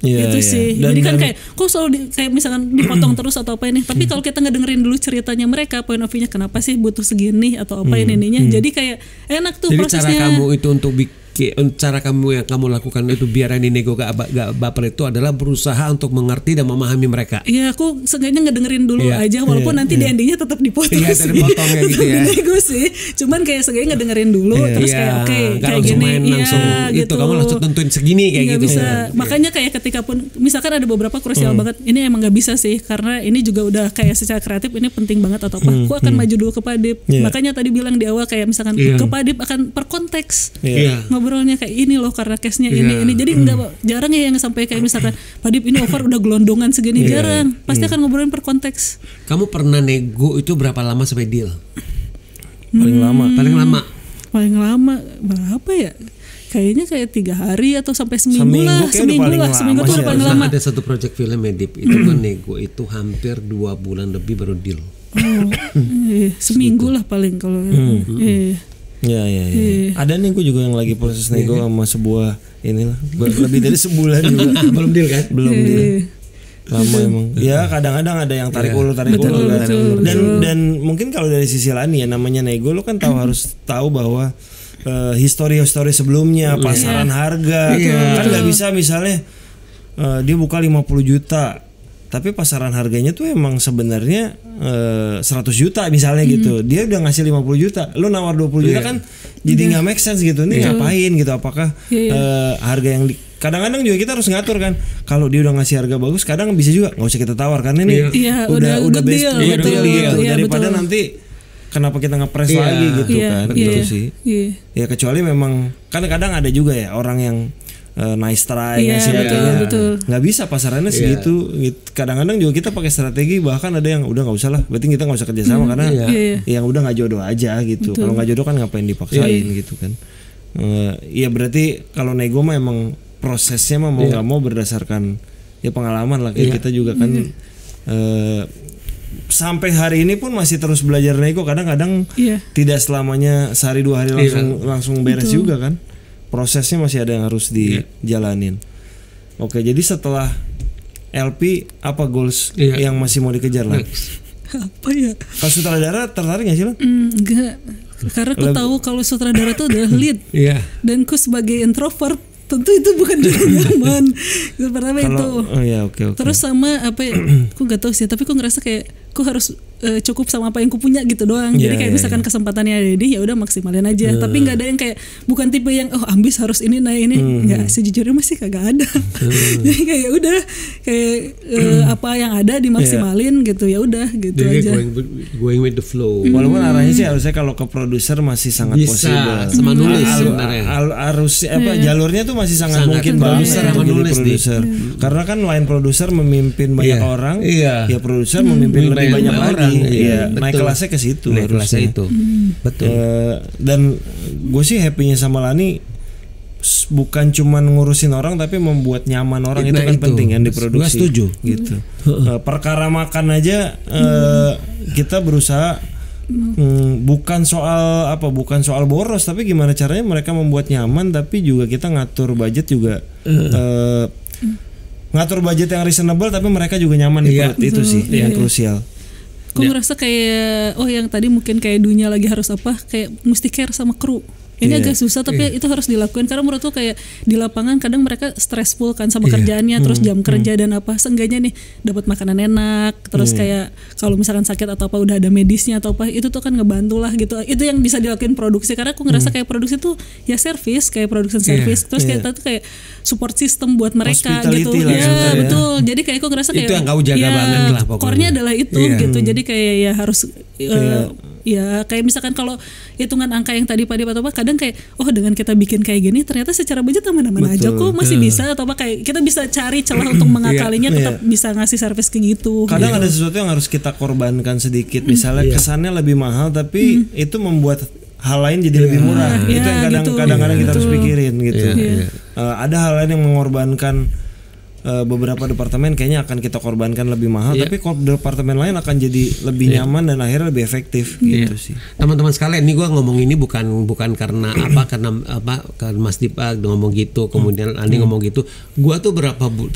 Gitu sih. Jadi kan kayak kok selalu kayak misalkan dipotong terus atau apa ini. Tapi kalau kita ngedengerin dulu ceritanya mereka, point of view-nya kenapa sih butuh segini atau apa ininya. Jadi kayak enak tuh jadi prosesnya. Jadi cara kamu itu untuk cara kamu yang kamu lakukan itu biar yang dinego gak baper itu adalah berusaha untuk mengerti dan memahami mereka. Iya, aku seenggaknya ngedengerin dulu aja walaupun nanti di endingnya tetap dipotong sih. Dipotongnya gitu ya. Dinego sih. Cuman kayak seenggaknya ngedengerin dulu terus kayak oke, kayak gini langsung gitu. Kamu langsung tentuin segini kayak gak gitu. Bisa. Makanya kayak ketika pun misalkan ada beberapa krusial banget, ini emang gak bisa sih karena ini juga udah kayak secara kreatif ini penting banget atau apa. Aku akan maju dulu ke Padip. Makanya tadi bilang di awal kayak misalkan ke Padip akan per konteks. Ngobrolnya kayak ini loh karena case-nya ini. Jadi jarang ya yang sampai kayak misalkan Padip ini over udah gelondongan segini, jarang. Pasti akan ngobrolin per konteks. Kamu pernah nego itu berapa lama sampai deal? Paling lama Paling lama berapa ya? Kayaknya kayak 3 hari atau sampai seminggu lah. Seminggu tuh paling lama. Ada satu project film Edip itu kan nego itu hampir 2 bulan lebih baru deal. Seminggu lah paling kalau. Ya. Ada nih gue juga yang lagi proses nego sama sebuah inilah lebih dari sebulan juga. Belum deal kan? Belum deal. Lama emang. Ya kadang-kadang ada yang tarik ulur kan. Dan mungkin kalau dari sisi lain ya namanya nego lo kan harus tahu bahwa histori sebelumnya, pasaran harga, kan nggak bisa misalnya dia buka 50 juta, tapi pasaran harganya tuh emang sebenarnya 100 juta misalnya gitu, dia udah ngasih 50 juta, lo nawar 20 juta kan jadi nggak make sense gitu, ini ngapain gitu, apakah harga yang kadang-kadang juga kita harus ngatur kan, kalau dia udah ngasih harga bagus, kadang bisa juga nggak usah kita tawar karena ini udah best deal gitu, daripada nanti kenapa kita ngepres lagi gitu kan gitu sih. Ya kecuali memang kan kadang ada juga ya orang yang nice try ngasih harganya nggak bisa pasarannya segitu. Kadang-kadang juga kita pakai strategi, bahkan ada yang udah nggak usah lah, berarti kita nggak usah kerjasama karena yang udah nggak jodoh aja gitu. Kalau nggak jodoh kan ngapain dipaksain gitu kan. Ya berarti kalau nego mah emang prosesnya mah mau nggak mau berdasarkan ya pengalaman lah kayak kita juga kan. Sampai hari ini pun masih terus belajar nego, kadang-kadang tidak selamanya sehari 2 hari langsung beres juga kan, prosesnya masih ada yang harus dijalanin. Oke, jadi setelah LP apa goals yang masih mau dikejar lah? Apa ya? Kalau sutradara tertarik nggak sih lo? Enggak, karena aku tahu kalau sutradara itu adalah lead dan aku sebagai introvert tentu itu bukan jalan nyaman. Pertama itu. Oke. Terus sama apa ya? Aku nggak tahu sih, tapi aku ngerasa kayak aku harus cukup sama apa yang aku punya gitu doang. Jadi kayak misalkan kesempatannya ada di, ya udah maksimalin aja. Tapi nggak ada yang kayak bukan tipe yang ambis harus ini ini. Nggak, sejujurnya masih kagak ada. Jadi kayak udah kayak apa yang ada dimaksimalin gitu, ya udah gitu jadi aja. Going with the flow. Walaupun arahnya sih harusnya kalau ke produser masih sangat possible. Sama nulis sebenarnya. Harus jalurnya tuh masih sangat mungkin produser sama nulis produser. Karena kan line produser memimpin banyak orang, ya produser memimpin lebih banyak orang. Naik kelasnya ke situ. Naik kelasnya itu. Betul. Dan gue sih happy-nya sama Lani bukan cuman ngurusin orang tapi membuat nyaman orang, itu kan penting kan di produksi. Gue setuju. Gitu. Perkara makan aja kita berusaha bukan soal boros, tapi gimana caranya mereka membuat nyaman, tapi juga kita ngatur budget juga. Ngatur budget yang reasonable tapi mereka juga nyaman di perut, itu sih yang krusial. Aku ngerasa kayak yang tadi mungkin kayak dunia lagi harus kayak mesti care sama kru. Ini agak susah tapi itu harus dilakukan karena menurutku kayak di lapangan kadang mereka stressful kan sama kerjaannya, terus jam kerja dan apa, seenggaknya nih dapat makanan enak, terus kayak kalau misalkan sakit atau apa udah ada medisnya atau apa, itu tuh kan ngebantu lah gitu. Itu yang bisa dilakukan produksi, karena aku ngerasa kayak produksi tuh ya service, kayak production service, terus kayak itu kayak support system buat mereka gitu. Ya betul. Jadi kayak aku ngerasa kayak itu yang kau jaga banget lah pokoknya. Core-nya adalah itu gitu. Jadi kayak ya harus ya kayak misalkan kalau hitungan angka yang tadi Pak atau apa, kadang kayak dengan kita bikin kayak gini ternyata secara budget aman-aman aja kok, masih bisa atau apa, kayak kita bisa cari celah untuk mengakalinya tetap bisa ngasih service kayak gitu. Kadang ada sesuatu yang harus kita korbankan sedikit, misalnya kesannya lebih mahal tapi itu membuat hal lain jadi lebih murah. Itu yang kadang-kadang kita harus pikirin gitu. Ada hal lain yang mengorbankan beberapa departemen kayaknya akan kita korbankan lebih mahal, tapi kalau departemen lain akan jadi lebih nyaman dan akhirnya lebih efektif gitu sih. Teman-teman sekalian, ini gue ngomong ini bukan karena karena Mas Dipa ngomong gitu, kemudian Andi ngomong gitu. Gue tuh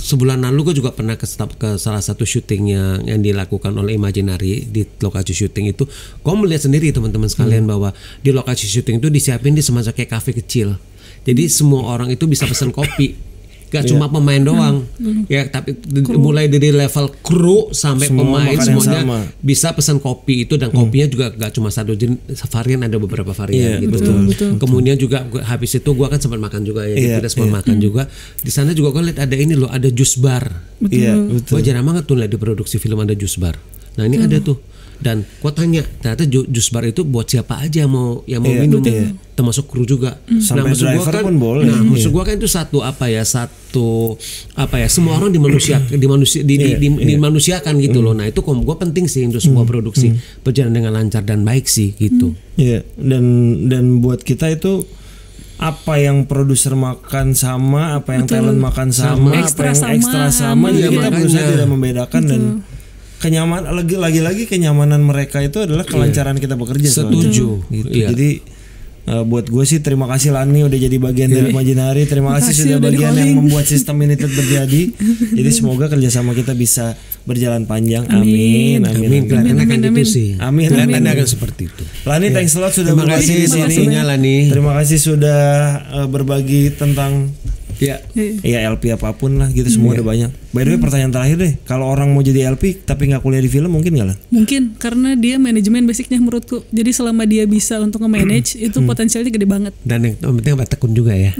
sebulan lalu gue juga pernah ke salah satu syuting yang dilakukan oleh Imaginary di lokasi syuting itu. Gue melihat sendiri teman-teman sekalian bahwa di lokasi syuting itu disiapin di semacam kayak kafe kecil. Jadi semua orang itu bisa pesan kopi. Gak cuma pemain doang, ya, tapi mulai dari level kru sampai pemain semuanya bisa pesan kopi itu, dan kopinya juga gak cuma satu jenis varian, ada beberapa varian gitu. Betul. Kemudian juga habis itu gue kan sempat makan juga ya, kita sempat makan juga. Di sana juga gue lihat ada ini loh, ada jus bar. Gue jarang banget tuh lihat di produksi film ada jus bar. Nah ini ada tuh. Dan gua tanya, ternyata jus bar itu buat siapa aja yang mau minum, termasuk kru juga. Sampai driver kan, pun boleh. Nah, maksud gua kan itu satu semua orang dimanusiakan gitu loh. Nah, itu gua penting sih untuk semua produksi berjalan dengan lancar dan baik sih gitu. Iya, dan buat kita itu apa yang produser makan sama, apa yang talent makan sama, apa yang ekstra sama, jadi kita berusaha tidak membedakan. Dan kenyamanan, lagi-lagi kenyamanan mereka itu adalah kelancaran kita bekerja. Setuju. Gitu. Jadi buat gue sih terima kasih Lani udah jadi bagian dari Imaginary. Terima kasih sudah bagian yang membuat sistem ini terjadi. Jadi semoga kerjasama kita bisa berjalan panjang. Amin. Kelihatannya kan itu sih. Amin. Kelihatannya akan seperti itu. Lani, thanks a lot sudah berbagi di sini. Terima kasih sudah berbagi tentang LP apapun lah gitu, semua udah banyak. By the way, pertanyaan terakhir deh, kalau orang mau jadi LP tapi nggak kuliah di film mungkin nggak lah? Mungkin, karena dia manajemen basicnya menurutku. Jadi selama dia bisa untuk nge-manage itu potensialnya gede banget. Dan yang penting apa, tekun juga ya.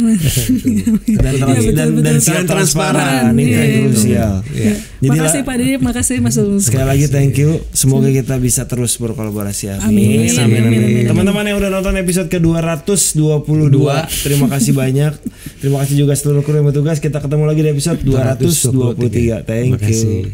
dan transparan ini krusial. Makasih Pak Dip, makasih Mas Ulul. Sekali lagi thank you. Semoga kita bisa terus berkolaborasi. Amin. Teman-teman yang udah nonton episode ke-222, terima kasih banyak. Terima kasih juga seluruh kru yang bertugas. Kita ketemu lagi di episode 223. Thank you.